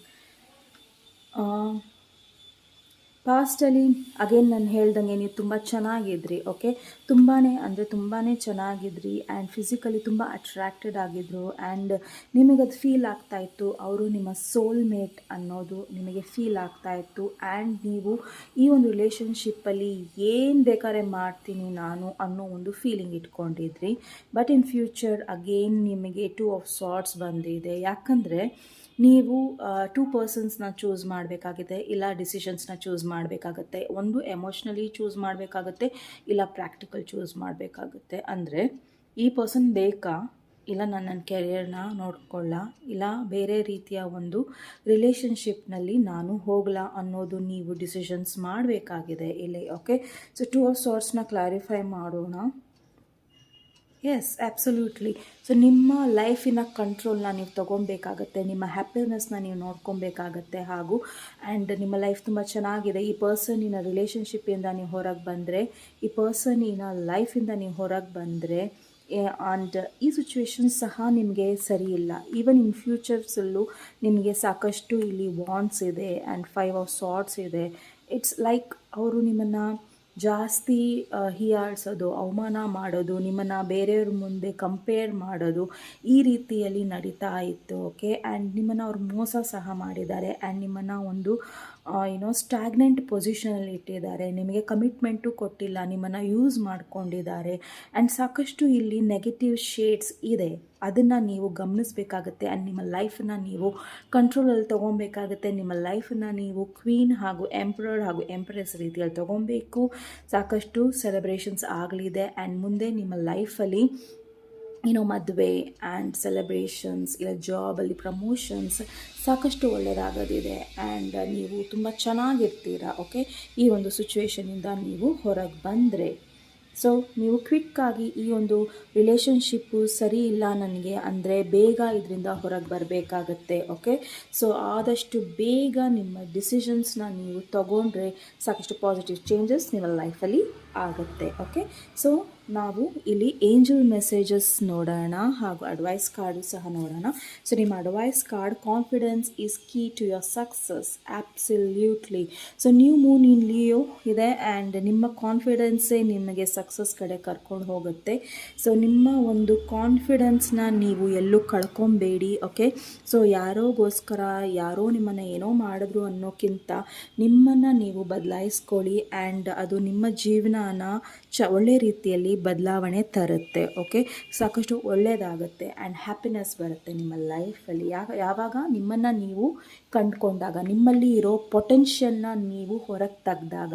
Speaker 1: ಪಾಸ್ಟಲ್ಲಿ ಅಗೇನ್ ನಾನು ಹೇಳ್ದಂಗೆ ನೀವು ತುಂಬ ಚೆನ್ನಾಗಿದ್ರಿ. ಓಕೆ, ತುಂಬಾ ಅಂದರೆ ತುಂಬಾ ಚೆನ್ನಾಗಿದ್ರಿ ಆ್ಯಂಡ್ ಫಿಸಿಕಲಿ ತುಂಬ ಅಟ್ರ್ಯಾಕ್ಟೆಡ್ ಆಗಿದ್ದರು ಆ್ಯಂಡ್ ನಿಮಗದು ಫೀಲ್ ಆಗ್ತಾಯಿತ್ತು ಅವರು ನಿಮ್ಮ ಸೋಲ್ಮೇಟ್ ಅನ್ನೋದು ನಿಮಗೆ ಫೀಲ್ ಆಗ್ತಾಯಿತ್ತು. ಆ್ಯಂಡ್ ನೀವು ಈ ಒಂದು ರಿಲೇಷನ್ಶಿಪ್ಪಲ್ಲಿ ಏನು ಬೇಕಾದ್ರೆ ಮಾಡ್ತೀನಿ ನಾನು ಅನ್ನೋ ಒಂದು ಫೀಲಿಂಗ್ ಇಟ್ಕೊಂಡಿದ್ರಿ. ಬಟ್ ಇನ್ ಫ್ಯೂಚರ್ ಅಗೇನ್ ನಿಮಗೆ 2 ಆಫ್ ಸಾರ್ಟ್ಸ್ ಬಂದಿದೆ. ಯಾಕಂದರೆ ನೀವು 2 ಪರ್ಸನ್ಸ್ನ ಚೂಸ್ ಮಾಡಬೇಕಾಗಿದೆ, ಇಲ್ಲ ಡಿಸಿಷನ್ಸ್ನ ಚೂಸ್ ಮಾಡಬೇಕಾಗತ್ತೆ. ಒಂದು ಎಮೋಷ್ನಲಿ ಚೂಸ್ ಮಾಡಬೇಕಾಗತ್ತೆ, ಇಲ್ಲ ಪ್ರಾಕ್ಟಿಕಲ್ ಚೂಸ್ ಮಾಡಬೇಕಾಗುತ್ತೆ. ಅಂದರೆ ಈ ಪರ್ಸನ್ ಬೇಕಾ, ಇಲ್ಲ ನನ್ನ ಕೆರಿಯರ್ನ ನೋಡ್ಕೊಳ್ಳ, ಇಲ್ಲ ಬೇರೆ ರೀತಿಯ ಒಂದು ರಿಲೇಷನ್ಶಿಪ್ನಲ್ಲಿ ನಾನು ಹೋಗಲ್ಲ ಅನ್ನೋದು ನೀವು ಡಿಸಿಷನ್ಸ್ ಮಾಡಬೇಕಾಗಿದೆ ಇಲ್ಲಿ. ಓಕೆ, ಸೊ 2 ಆಫ್ ಸಾರ್ಟ್ಸ್ನ ಕ್ಲಾರಿಫೈ ಮಾಡೋಣ. Yes, absolutely. ಸೊ ನಿಮ್ಮ ಲೈಫಿನ ಕಂಟ್ರೋಲ್ನ ನೀವು ತೊಗೊಬೇಕಾಗತ್ತೆ, ನಿಮ್ಮ ಹ್ಯಾಪಿನೆಸ್ನ ನೀವು ನೋಡ್ಕೊಬೇಕಾಗತ್ತೆ. ಹಾಗೂ ಆ್ಯಂಡ್ ನಿಮ್ಮ ಲೈಫ್ ತುಂಬ ಚೆನ್ನಾಗಿದೆ. ಈ ಪರ್ಸನಿನ ರಿಲೇಷನ್ಶಿಪ್ಪಿಂದ ನೀವು ಹೊರಗೆ ಬಂದರೆ, ಈ ಪರ್ಸನಿನ ಲೈಫಿಂದ ನೀವು ಹೊರಗೆ ಬಂದರೆ ಆ್ಯಂಡ್ ಈ ಸಿಚುವೇಶನ್ ಸಹ ನಿಮಗೆ ಸರಿ ಇಲ್ಲ. ಈವನ್ ಇನ್ ಫ್ಯೂಚರ್ಸಲ್ಲೂ ನಿಮಗೆ ಸಾಕಷ್ಟು ಇಲ್ಲಿ ವಾಂಡ್ಸ್ ಇದೆ ಆ್ಯಂಡ್ 5 ಆಫ್ ಸಾರ್ಟ್ಸ್ ಇದೆ. ಇಟ್ಸ್ ಲೈಕ್ ಅವರು ನಿಮ್ಮನ್ನು ಜಾಸ್ತಿ ಹೀಯಾಳಿಸೋದು, ಅವಮಾನ ಮಾಡೋದು, ನಿಮ್ಮನ್ನು ಬೇರೆಯವ್ರ ಮುಂದೆ ಕಂಪೇರ್ ಮಾಡೋದು, ಈ ರೀತಿಯಲ್ಲಿ ನಡೀತಾ ಇತ್ತು. ಓಕೆ, ಆ್ಯಂಡ್ ನಿಮ್ಮನ್ನು ಅವ್ರು ಮೋಸ ಸಹ ಮಾಡಿದ್ದಾರೆ ಆ್ಯಂಡ್ ನಿಮ್ಮನ್ನು ಒಂದು ಸ್ಟ್ಯಾಗ್ನೆಂಟ್ ಪೊಸಿಷನಲ್ಲಿ ಇಟ್ಟಿದ್ದಾರೆ. ನಿಮಗೆ ಕಮಿಟ್ಮೆಂಟು ಕೊಟ್ಟಿಲ್ಲ, ನಿಮ್ಮನ್ನು ಯೂಸ್ ಮಾಡ್ಕೊಂಡಿದ್ದಾರೆ ಆ್ಯಂಡ್ ಸಾಕಷ್ಟು ಇಲ್ಲಿ ನೆಗೆಟಿವ್ ಶೇಡ್ಸ್ ಇದೆ. ಅದನ್ನು ನೀವು ಗಮನಿಸಬೇಕಾಗತ್ತೆ ಆ್ಯಂಡ್ ನಿಮ್ಮ ಲೈಫನ್ನು ನೀವು ಕಂಟ್ರೋಲಲ್ಲಿ ತೊಗೊಬೇಕಾಗತ್ತೆ. ನಿಮ್ಮ ಲೈಫನ್ನು ನೀವು ಕ್ವೀನ್ ಹಾಗೂ ಎಂಪ್ರರ್ ಹಾಗೂ ಎಂಪ್ರೆಸ್ ರೀತಿಯಲ್ಲಿ ತೊಗೊಬೇಕು. ಸಾಕಷ್ಟು ಸೆಲೆಬ್ರೇಷನ್ಸ್ ಆಗಲಿದೆ ಆ್ಯಂಡ್ ಮುಂದೆ ನಿಮ್ಮ ಲೈಫಲ್ಲಿ ಮದುವೆ ಆ್ಯಂಡ್ ಸೆಲೆಬ್ರೇಷನ್ಸ್, ಇಲ್ಲ ಜಾಬಲ್ಲಿ ಪ್ರಮೋಷನ್ಸ್ ಸಾಕಷ್ಟು ಒಳ್ಳೆಯದಾಗೋದಿದೆ ಆ್ಯಂಡ್ ನೀವು ತುಂಬ ಚೆನ್ನಾಗಿರ್ತೀರ. ಓಕೆ, ಈ ಒಂದು ಸಿಚುವೇಷನಿಂದ ನೀವು ಹೊರಗೆ ಬಂದರೆ, ಸೊ ನೀವು ಕ್ವಿಕ್ಕಾಗಿ ಈ ಒಂದು ರಿಲೇಷನ್ಶಿಪ್ಪು ಸರಿ ಇಲ್ಲ ನನಗೆ ಅಂದರೆ ಬೇಗ ಇದರಿಂದ ಹೊರಗೆ ಬರಬೇಕಾಗತ್ತೆ. ಓಕೆ, ಸೊ ಆದಷ್ಟು ಬೇಗ ನಿಮ್ಮ ಡಿಸಿಷನ್ಸ್ನ ನೀವು ತಗೊಂಡ್ರೆ ಸಾಕಷ್ಟು ಪಾಸಿಟಿವ್ ಚೇಂಜಸ್ ನಿಮ್ಮ ಲೈಫಲ್ಲಿ ಆಗುತ್ತೆ. ಓಕೆ, ಸೊ ನಾವು ಇಲ್ಲಿ ಏಂಜಲ್ ಮೆಸೇಜಸ್ ನೋಡೋಣ ಹಾಗೂ ಅಡ್ವೈಸ್ ಕಾರ್ಡು ಸಹ ನೋಡೋಣ. ಸೊ ನಿಮ್ಮ advice card, confidence is key to your success. Absolutely. So new moon in Leo ಇದೆ ಆ್ಯಂಡ್ ನಿಮ್ಮ ಕಾನ್ಫಿಡೆನ್ಸೇ ನಿಮಗೆ ಸಕ್ಸಸ್ ಕಡೆ ಕರ್ಕೊಂಡು ಹೋಗುತ್ತೆ. ಸೊ ನಿಮ್ಮ ಒಂದು ಕಾನ್ಫಿಡೆನ್ಸ್ನ ನೀವು ಎಲ್ಲೂ ಕಳ್ಕೊಬೇಡಿ. ಓಕೆ, ಸೊ ಯಾರೋಗೋಸ್ಕರ ಯಾರೋ ನಿಮ್ಮನ್ನು ಏನೋ ಮಾಡಿದ್ರು ಅನ್ನೋಕ್ಕಿಂತ ನಿಮ್ಮನ್ನು ನೀವು ಬದಲಾಯಿಸ್ಕೊಳ್ಳಿ ಆ್ಯಂಡ್ ಅದು ನಿಮ್ಮ ಜೀವನನ ಒಳ್ಳೆ ರೀತಿಯಲ್ಲಿ ಬದಲಾವಣೆ ತರುತ್ತೆ. ಓಕೆ, ಸಾಕಷ್ಟು ಒಳ್ಳೆಯದಾಗುತ್ತೆ ಆ್ಯಂಡ್ ಹ್ಯಾಪಿನೆಸ್ ಬರುತ್ತೆ ನಿಮ್ಮ ಲೈಫಲ್ಲಿ. ಯಾವಾಗ ನಿಮ್ಮನ್ನು ನೀವು ಕಂಡುಕೊಂಡಾಗ, ನಿಮ್ಮಲ್ಲಿ ಇರೋ ಪೊಟೆನ್ಷಿಯಲ್ನ ನೀವು ಹೊರಗೆ ತೆಗೆದಾಗ,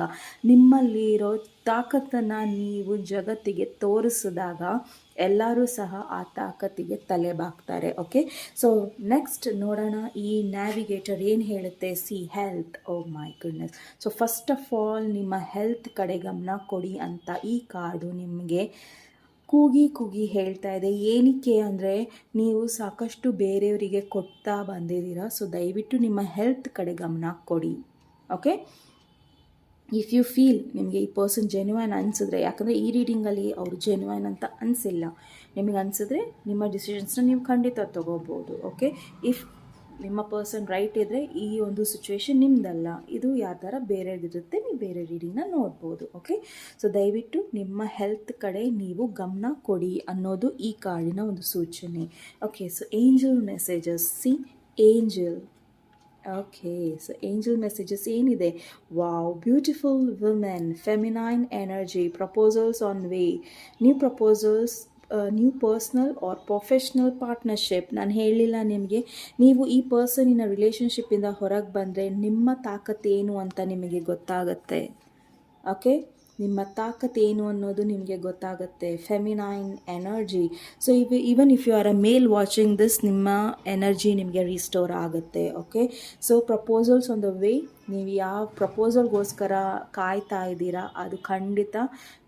Speaker 1: ನಿಮ್ಮಲ್ಲಿ ಇರೋ ತಾಕತ್ತನ್ನು ನೀವು ಜಗತ್ತಿಗೆ ತೋರಿಸಿದಾಗ ಎಲ್ಲರೂ ಸಹ ಆ ತಾಕತ್ತಿಗೆ ತಲೆ ಬಾಗ್ತಾರೆ. ಓಕೆ, ಸೊ ನೆಕ್ಸ್ಟ್ ನೋಡೋಣ ಈ ನ್ಯಾವಿಗೇಟರ್ ಏನು ಹೇಳುತ್ತೆ. See health. Oh my goodness. So first of all ನಿಮ್ಮ ಹೆಲ್ತ್ ಕಡೆ ಗಮನ ಕೊಡಿ ಅಂತ ಈ ಕಾರ್ಡು ನಿಮಗೆ ಕೂಗಿ ಕೂಗಿ ಹೇಳ್ತಾ ಇದೆ. ಏನಕ್ಕೆ ಅಂದರೆ ನೀವು ಸಾಕಷ್ಟು ಬೇರೆಯವರಿಗೆ ಕೊಡ್ತಾ ಬಂದಿದ್ದೀರಾ. ಸೊ ದಯವಿಟ್ಟು ನಿಮ್ಮ ಹೆಲ್ತ್ ಕಡೆ ಗಮನ ಕೊಡಿ. ಓಕೆ, ಇಫ್ ಯು ಫೀಲ್ ನಿಮಗೆ ಈ ಪರ್ಸನ್ ಜೆನ್ಯೂನ್ ಅನಿಸಿದ್ರೆ, ಯಾಕಂದರೆ ಈ ರೀಡಿಂಗಲ್ಲಿ ಅವರು ಜೆನ್ಯೂನ್ ಅಂತ ಅನಿಸಿಲ್ಲ, ನಿಮಗೆ ಅನಿಸಿದ್ರೆ ನಿಮ್ಮ ಡಿಸಿಷನ್ಸ್ನ ನೀವು ಖಂಡಿತ ತೊಗೋಬೋದು. ಓಕೆ, ಇಫ್ ನಿಮ್ಮ ಪರ್ಸನ್ ರೈಟ್ ಇದ್ದರೆ ಈ ಒಂದು ಸಿಚುವೇಶನ್ ನಿಮ್ಮದಲ್ಲ, ಇದು ಯಾವ ಥರ ಬೇರೆದಿರುತ್ತೆ, ನೀವು ಬೇರೆ ರೀಡಿಂಗ್ನ ನೋಡ್ಬೋದು. ಓಕೆ, ಸೊ ದಯವಿಟ್ಟು ನಿಮ್ಮ ಹೆಲ್ತ್ ಕಡೆ ನೀವು ಗಮನ ಕೊಡಿ ಅನ್ನೋದು ಈ ಕಾರ್ಡಿನ ಒಂದು ಸೂಚನೆ. Okay, so angel messages, see angel. Okay, so angel messages ಏನಿದೆ? Wow, beautiful women, feminine energy, proposals on way, new proposals, new personal or professional partnership. ನಾನು ಹೇಳಿಲ್ಲ ನಿಮಗೆ, ನೀವು ಈ ಪರ್ಸನಿನ ರಿಲೇಷನ್ಶಿಪ್ಪಿಂದ ಹೊರಗೆ ಬಂದರೆ ನಿಮ್ಮ ತಾಕತ್ತೇನು ಅಂತ ನಿಮಗೆ ಗೊತ್ತಾಗುತ್ತೆ. ಓಕೆ, ನಿಮ್ಮ ತಾಕತ್ತೇನು ಅನ್ನೋದು ನಿಮಗೆ ಗೊತ್ತಾಗುತ್ತೆ. Feminine energy. So even if you are a male watching this, ನಿಮ್ಮ ಎನರ್ಜಿ ನಿಮಗೆ ರಿಸ್ಟೋರ್ ಆಗುತ್ತೆ. Okay, so proposals on the way. ನೀವು ಯಾವ ಪ್ರಪೋಸಲ್ಗೋಸ್ಕರ ಕಾಯ್ತಾ ಇದ್ದೀರಾ ಅದು ಖಂಡಿತ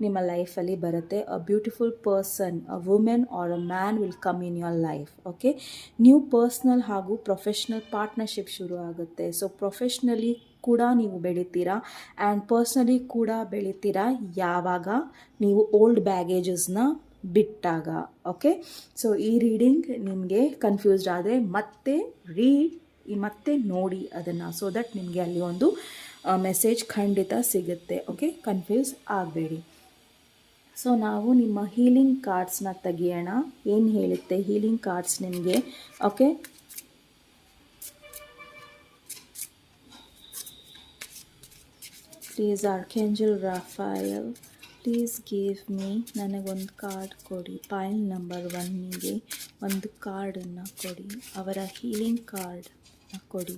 Speaker 1: ನಿಮ್ಮ ಲೈಫಲ್ಲಿ ಬರುತ್ತೆ. A beautiful person, a women or a man will come in your life. Okay, new personal ಹಾಗೂ ಪ್ರೊಫೆಷ್ನಲ್ ಪಾರ್ಟ್ನರ್ಶಿಪ್ ಶುರು ಆಗುತ್ತೆ. ಸೊ ಪ್ರೊಫೆಷ್ನಲಿ ಕೂಡ ನೀವು ಬೆಳಿತೀರಾ ಆ್ಯಂಡ್ ಪರ್ಸ್ನಲಿ ಕೂಡ ಬೆಳಿತೀರಾ ಯಾವಾಗ ನೀವು ಓಲ್ಡ್ ಬ್ಯಾಗೇಜಸ್ನ ಬಿಟ್ಟಾಗ. ಓಕೆ, ಸೊ ಈ ರೀಡಿಂಗ್ ನಿಮಗೆ ಕನ್ಫ್ಯೂಸ್ಡ್ ಆದರೆ ಮತ್ತೆ ನೋಡಿ ಅದನ್ನು, ಸೊ ದಟ್ ನಿಮಗೆ ಅಲ್ಲಿ ಒಂದು ಮೆಸೇಜ್ ಖಂಡಿತ ಸಿಗುತ್ತೆ. ಓಕೆ, ಕನ್ಫ್ಯೂಸ್ ಆಗಬೇಡಿ. ಸೊ ನಾವು ನಿಮ್ಮ ಹೀಲಿಂಗ್ ಕಾರ್ಡ್ಸ್ನ ತೆಗಿಯೋಣ. ಏನು ಹೇಳುತ್ತೆ ಹೀಲಿಂಗ್ ಕಾರ್ಡ್ಸ್ ನಿಮಗೆ? Okay, please archangel Raphael, please give me, ನನಗೊಂದು ಕಾರ್ಡ್ ಕೊಡಿ. ಪೈಲ್ ನಂಬರ್ 1ಗೆ ಒಂದು ಕಾರ್ಡನ್ನು ಕೊಡಿ, ಅವರ ಹೀಲಿಂಗ್ ಕಾರ್ಡ್ ಕೊಡಿ.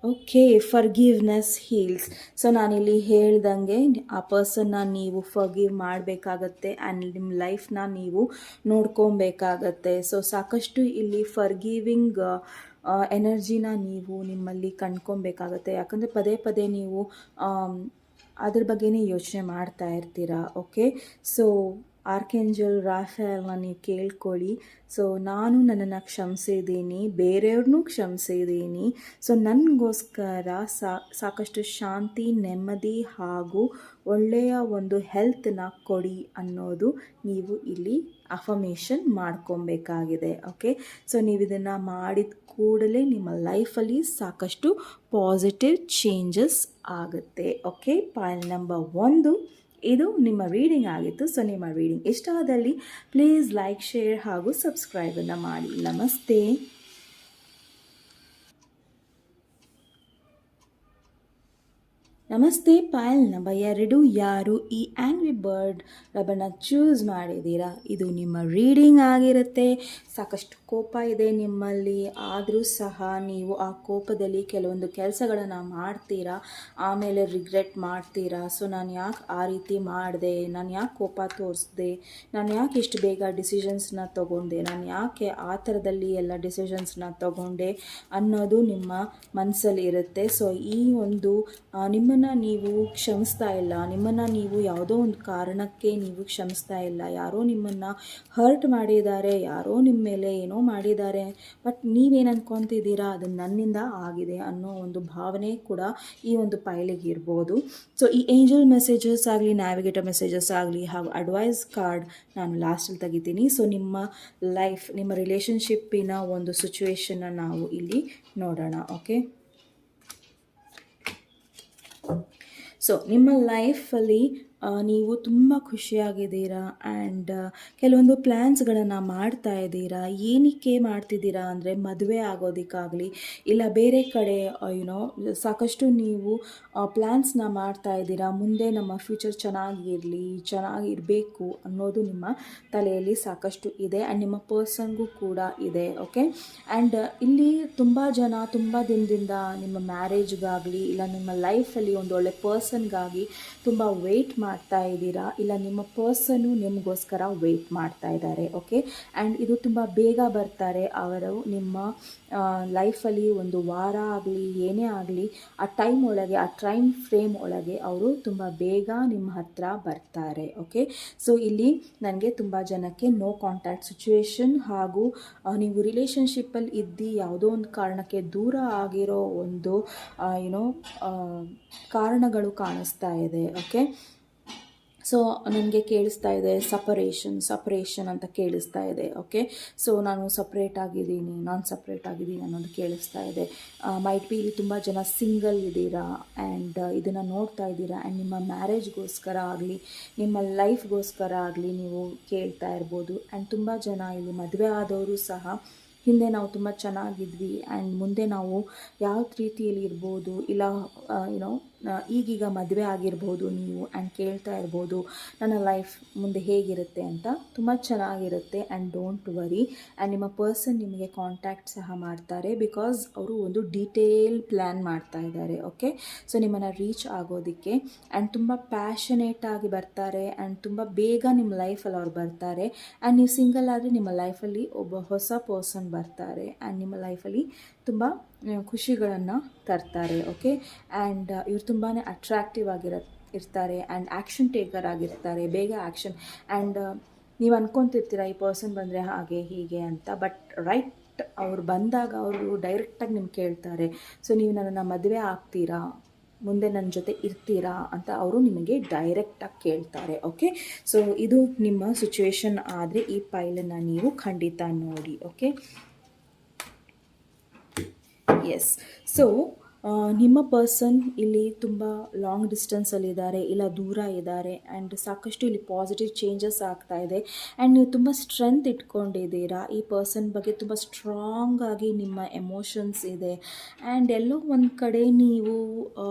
Speaker 1: Okay, forgiveness heals. ಸೊ ನಾನಿಲ್ಲಿ ಹೇಳ್ದಂಗೆ ಆ ಪರ್ಸನ್ನ ನೀವು ಫರ್ಗಿವ್ ಮಾಡಬೇಕಾಗತ್ತೆ ಆ್ಯಂಡ್ ನಿಮ್ಮ ಲೈಫ್ನ ನೀವು ನೋಡ್ಕೊಬೇಕಾಗತ್ತೆ. ಸೊ ಸಾಕಷ್ಟು ಇಲ್ಲಿ ಫರ್ಗಿವಿಂಗ್ ಎನರ್ಜಿನ ನೀವು ನಿಮ್ಮಲ್ಲಿ ಕಂಡ್ಕೊಬೇಕಾಗತ್ತೆ. ಯಾಕಂದರೆ ಪದೇ ಪದೇ ನೀವು ಅದ್ರ ಬಗ್ಗೆನೇ ಯೋಚನೆ ಮಾಡ್ತಾ ಇರ್ತೀರಾ. ಓಕೆ, ಸೊ ಆರ್ಕೇಂಜಲ್ ರಾಫೇಲ್ನ ನೀವು ಕೇಳ್ಕೊಳ್ಳಿ. ಸೊ ನಾನು ನನ್ನನ್ನು ಕ್ಷಮಿಸಿದ್ದೀನಿ, ಬೇರೆಯವ್ರನ್ನೂ ಕ್ಷಮಿಸಿದ್ದೀನಿ. ಸೊ ನನಗೋಸ್ಕರ ಸಾಕಷ್ಟು ಶಾಂತಿ, ನೆಮ್ಮದಿ ಹಾಗೂ ಒಳ್ಳೆಯ ಒಂದು ಹೆಲ್ತನ್ನ ಕೊಡಿ ಅನ್ನೋದು ನೀವು ಇಲ್ಲಿ ಅಫರ್ಮೇಷನ್ ಮಾಡ್ಕೊಬೇಕಾಗಿದೆ. ಓಕೆ, ಸೊ ನೀವು ಇದನ್ನು ಮಾಡಿದ ಕೂಡಲೇ ನಿಮ್ಮ ಲೈಫಲ್ಲಿ ಸಾಕಷ್ಟು ಪಾಸಿಟಿವ್ ಚೇಂಜಸ್ ಆಗುತ್ತೆ. ಓಕೆ, ಪೈಲ್ ನಂಬರ್ 1 ಇದು ನಿಮ್ಮ ರೀಡಿಂಗ್ ಆಗಿತ್ತು. ಸೊ ನಿಮ್ಮ ರೀಡಿಂಗ್ ಇಷ್ಟ ಆದಲ್ಲಿ ಪ್ಲೀಸ್ ಲೈಕ್, ಶೇರ್ ಹಾಗೂ ಸಬ್ಸ್ಕ್ರೈಬನ್ನು ಮಾಡಿ. ನಮಸ್ತೆ. ನಮಸ್ತೆ. ಪೈಲ್ ನಂಬರ್ 2, ಯಾರು ಈ ಆ್ಯಂಗ್ರಿ ಬರ್ಡ್ ರಬ್ಬನ್ನು ಚೂಸ್ ಮಾಡಿದ್ದೀರಾ? ಇದು ನಿಮ್ಮ ರೀಡಿಂಗ್ ಆಗಿರುತ್ತೆ. ಸಾಕಷ್ಟು ಕೋಪ ಇದೆ ನಿಮ್ಮಲ್ಲಿ, ಆದರೂ ಸಹ ನೀವು ಆ ಕೋಪದಲ್ಲಿ ಕೆಲವೊಂದು ಕೆಲಸಗಳನ್ನು ಮಾಡ್ತೀರಾ, ಆಮೇಲೆ ರಿಗ್ರೆಟ್ ಮಾಡ್ತೀರಾ. ಸೊ ನಾನು ಯಾಕೆ ಆ ರೀತಿ ಮಾಡಿದೆ, ನಾನು ಯಾಕೆ ಕೋಪ ತೋರಿಸ್ದೆ, ನಾನು ಯಾಕೆ ಇಷ್ಟು ಬೇಗ ಡಿಸಿಷನ್ಸ್ನ ತೊಗೊಂಡೆ, ನಾನು ಯಾಕೆ ಆ ಥರದಲ್ಲಿ ಎಲ್ಲ ಡಿಸಿಷನ್ಸ್ನ ತೊಗೊಂಡೆ ಅನ್ನೋದು ನಿಮ್ಮ ಮನಸ್ಸಲ್ಲಿ ಇರುತ್ತೆ. ಸೊ ಈ ಒಂದು ನಿಮ್ಮನ್ನು ನೀವು ಕ್ಷಮಿಸ್ತಾ ಇಲ್ಲ, ನಿಮ್ಮನ್ನು ನೀವು ಯಾವುದೋ ಒಂದು ಕಾರಣಕ್ಕೆ ನೀವು ಕ್ಷಮಿಸ್ತಾ ಇಲ್ಲ. ಯಾರೋ ನಿಮ್ಮನ್ನು ಹರ್ಟ್ ಮಾಡಿದ್ದಾರೆ, ಯಾರೋ ನಿಮ್ಮ ಮೇಲೆ ಏನೋ ಮಾಡಿದ್ದಾರೆ, ಬಟ್ ನೀವೇನು ಅಂದ್ಕೊತಿದ್ದೀರಾ ಅದು ನನ್ನಿಂದ ಆಗಿದೆ ಅನ್ನೋ ಒಂದು ಭಾವನೆ ಕೂಡ ಈ ಒಂದು ಪೈಲಿಗೆ ಇರ್ಬೋದು. ಸೊ ಈ ಏಂಜಲ್ ಮೆಸೇಜಸ್ ಆಗಲಿ, ನ್ಯಾವಿಗೇಟರ್ ಮೆಸೇಜಸ್ ಆಗಲಿ ಹಾಗೂ ಅಡ್ವೈಸ್ ಕಾರ್ಡ್ ನಾನು ಲಾಸ್ಟಲ್ಲಿ ತೆಗಿತೀನಿ. ಸೊ ನಿಮ್ಮ ಲೈಫ್, ನಿಮ್ಮ ರಿಲೇಷನ್ಶಿಪ್ಪಿನ ಒಂದು ಸಿಚುವೇಶನ್ನ ನಾವು ಇಲ್ಲಿ ನೋಡೋಣ. ಓಕೆ, ಸೊ ನಿಮ್ಮ ಲೈಫಲ್ಲಿ ನೀವು ತುಂಬ ಖುಷಿಯಾಗಿದ್ದೀರಾ ಆ್ಯಂಡ್ ಕೆಲವೊಂದು ಪ್ಲ್ಯಾನ್ಸ್ಗಳನ್ನು ಮಾಡ್ತಾ ಇದ್ದೀರಾ. ಏನಕ್ಕೆ ಮಾಡ್ತಿದ್ದೀರಾ ಅಂದರೆ ಮದುವೆ ಆಗೋದಕ್ಕಾಗಲಿ ಇಲ್ಲ ಬೇರೆ ಕಡೆ ಸಾಕಷ್ಟು ನೀವು ಪ್ಲ್ಯಾನ್ಸ್ನ ಮಾಡ್ತಾ ಇದ್ದೀರಾ. ಮುಂದೆ ನಮ್ಮ ಫ್ಯೂಚರ್ ಚೆನ್ನಾಗಿರಬೇಕು ಅನ್ನೋದು ನಿಮ್ಮ ತಲೆಯಲ್ಲಿ ಸಾಕಷ್ಟು ಇದೆ ಆ್ಯಂಡ್ ನಿಮ್ಮ ಪರ್ಸನ್ಗೂ ಕೂಡ ಇದೆ. ಓಕೆ, ಆ್ಯಂಡ್ ಇಲ್ಲಿ ತುಂಬ ಜನ ತುಂಬ ದಿನದಿಂದ ನಿಮ್ಮ ಮ್ಯಾರೇಜ್ಗಾಗಲಿ ಇಲ್ಲ ನಿಮ್ಮ ಲೈಫಲ್ಲಿ ಒಂದು ಒಳ್ಳೆ ಪರ್ಸನ್ಗಾಗಿ ತುಂಬ ವೆಯ್ಟ್ ಮಾಡ್ತಾ ಇದ್ದೀರಾ, ಇಲ್ಲ ನಿಮ್ಮ ಪರ್ಸನ್ನು ನಿಮಗೋಸ್ಕರ ವೆಯ್ಟ್ ಮಾಡ್ತಾ ಇದ್ದಾರೆ. ಓಕೆ, ಆ್ಯಂಡ್ ಇದು ತುಂಬ ಬೇಗ ಬರ್ತಾರೆ. ಅವರು ನಿಮ್ಮ ಲೈಫಲ್ಲಿ ಒಂದು ವಾರ ಆಗಲಿ ಏನೇ ಆಗಲಿ ಆ ಟೈಮ್ ಒಳಗೆ, ಆ ಟೈಮ್ ಫ್ರೇಮ್ ಒಳಗೆ ಅವರು ತುಂಬ ಬೇಗ ನಿಮ್ಮ ಹತ್ರ ಬರ್ತಾರೆ. ಓಕೆ, ಸೊ ಇಲ್ಲಿ ನನಗೆ ತುಂಬ ಜನಕ್ಕೆ ನೋ ಕಾಂಟ್ಯಾಕ್ಟ್ ಸಿಚುವೇಶನ್ ಹಾಗೂ ನೀವು ರಿಲೇಷನ್ಶಿಪ್ಪಲ್ಲಿ ಇದ್ದು ಯಾವುದೋ ಒಂದು ಕಾರಣಕ್ಕೆ ದೂರ ಆಗಿರೋ ಒಂದು ಕಾರಣಗಳು ಕಾಣಿಸ್ತಾ ಇದೆ. ಓಕೆ, ಸೊ ನನಗೆ ಕೇಳಿಸ್ತಾ ಇದೆ ಸಪರೇಷನ್ ಅಂತ ಕೇಳಿಸ್ತಾ ಇದೆ. ಓಕೆ, ಸೊ ನಾನು ಸಪ್ರೇಟ್ ಆಗಿದ್ದೀನಿ ಅನ್ನೋದು ಕೇಳಿಸ್ತಾ ಇದೆ. ಮೈಟ್ ಬಿ ಇಲ್ಲಿ ತುಂಬ ಜನ ಸಿಂಗಲ್ ಇದ್ದೀರಾ ಆ್ಯಂಡ್ ಇದನ್ನು ನೋಡ್ತಾ ಇದ್ದೀರಾ. ಆ್ಯಂಡ್ ನಿಮ್ಮ ಮ್ಯಾರೇಜ್ಗೋಸ್ಕರ ಆಗಲಿ ನಿಮ್ಮ ಲೈಫ್ಗೋಸ್ಕರ ಆಗಲಿ ನೀವು ಕೇಳ್ತಾ ಇರ್ಬೋದು. ಆ್ಯಂಡ್ ತುಂಬ ಜನ ಇಲ್ಲಿ ಮದುವೆ ಆದವರು ಸಹ ಹಿಂದೆ ನಾವು ತುಂಬ ಚೆನ್ನಾಗಿದ್ವಿ ಆ್ಯಂಡ್ ಮುಂದೆ ನಾವು ಯಾವ ರೀತಿಯಲ್ಲಿ ಇರ್ಬೋದು, ಇಲ್ಲ ಈಗೀಗ ಮದುವೆ ಆಗಿರ್ಬೋದು ನೀವು ಆ್ಯಂಡ್ ಕೇಳ್ತಾ ಇರ್ಬೋದು ನನ್ನ ಲೈಫ್ ಮುಂದೆ ಹೇಗಿರುತ್ತೆ ಅಂತ. ತುಂಬ ಚೆನ್ನಾಗಿರುತ್ತೆ ಆ್ಯಂಡ್ ಡೋಂಟ್ ವರಿ. ಆ್ಯಂಡ್ ನಿಮ್ಮ ಪರ್ಸನ್ ನಿಮಗೆ ಕಾಂಟ್ಯಾಕ್ಟ್ ಸಹ ಮಾಡ್ತಾರೆ, ಬಿಕಾಸ್ ಅವರು ಒಂದು ಡೀಟೇಲ್ ಪ್ಲ್ಯಾನ್ ಮಾಡ್ತಾ ಇದ್ದಾರೆ. ಓಕೆ, ಸೊ ನಿಮ್ಮನ್ನು ರೀಚ್ ಆಗೋದಕ್ಕೆ ಆ್ಯಂಡ್ ತುಂಬ ಪ್ಯಾಷನೇಟಾಗಿ ಬರ್ತಾರೆ ಆ್ಯಂಡ್ ತುಂಬ ಬೇಗ ನಿಮ್ಮ ಲೈಫಲ್ಲಿ ಅವ್ರು ಬರ್ತಾರೆ. ಆ್ಯಂಡ್ ನೀವು ಸಿಂಗಲ್ ಆದರೆ ನಿಮ್ಮ ಲೈಫಲ್ಲಿ ಒಬ್ಬ ಹೊಸ ಪರ್ಸನ್ ಬರ್ತಾರೆ ಆ್ಯಂಡ್ ನಿಮ್ಮ ಲೈಫಲ್ಲಿ ತುಂಬ ಖುಷಿಗಳನ್ನು ತರ್ತಾರೆ. ಓಕೆ, ಆ್ಯಂಡ್ ಇವ್ರು ತುಂಬಾ ಅಟ್ರಾಕ್ಟಿವ್ ಇರ್ತಾರೆ ಆ್ಯಂಡ್ ಆ್ಯಕ್ಷನ್ ಟೇಕರ್ ಆಗಿರ್ತಾರೆ, ಬೇಗ ಆ್ಯಕ್ಷನ್. ಆ್ಯಂಡ್ ನೀವು ಅಂದ್ಕೊತಿರ್ತೀರ ಈ ಪರ್ಸನ್ ಬಂದರೆ ಹಾಗೆ ಹೀಗೆ ಅಂತ, ಬಟ್ ರೈಟ್ ಅವ್ರು ಬಂದಾಗ ಅವರು ಡೈರೆಕ್ಟಾಗಿ ನಿಮ್ಗೆ ಕೇಳ್ತಾರೆ, ಸೊ ನೀವು ನನ್ನನ್ನು ಮದುವೆ ಆಗ್ತೀರಾ, ಮುಂದೆ ನನ್ನ ಜೊತೆ ಇರ್ತೀರಾ ಅಂತ ಅವರು ನಿಮಗೆ ಡೈರೆಕ್ಟಾಗಿ ಕೇಳ್ತಾರೆ. ಓಕೆ, ಸೊ ಇದು ನಿಮ್ಮ ಸಿಚುವೇಶನ್ ಆದರೆ ಈ ಫೈಲನ್ನು ನೀವು ಖಂಡಿತ ನೋಡಿ. Okay, yes. ಸೊ ನಿಮ್ಮ ಪರ್ಸನ್ ಇಲ್ಲಿ ತುಂಬ ಲಾಂಗ್ ಡಿಸ್ಟೆನ್ಸಲ್ಲಿದ್ದಾರೆ, ಇಲ್ಲ ದೂರ ಇದ್ದಾರೆ ಆ್ಯಂಡ್ ಸಾಕಷ್ಟು ಇಲ್ಲಿ ಪಾಸಿಟಿವ್ ಚೇಂಜಸ್ ಆಗ್ತಾ ಇದೆ. ಆ್ಯಂಡ್ ನೀವು ತುಂಬ ಸ್ಟ್ರೆಂತ್ ಇಟ್ಕೊಂಡಿದ್ದೀರಾ. ಈ ಪರ್ಸನ್ ಬಗ್ಗೆ ತುಂಬ ಸ್ಟ್ರಾಂಗ್ ಆಗಿ ನಿಮ್ಮ ಎಮೋಷನ್ಸ್ ಇದೆ ಆ್ಯಂಡ್ ಎಲ್ಲೋ ಒಂದು ಕಡೆ ನೀವು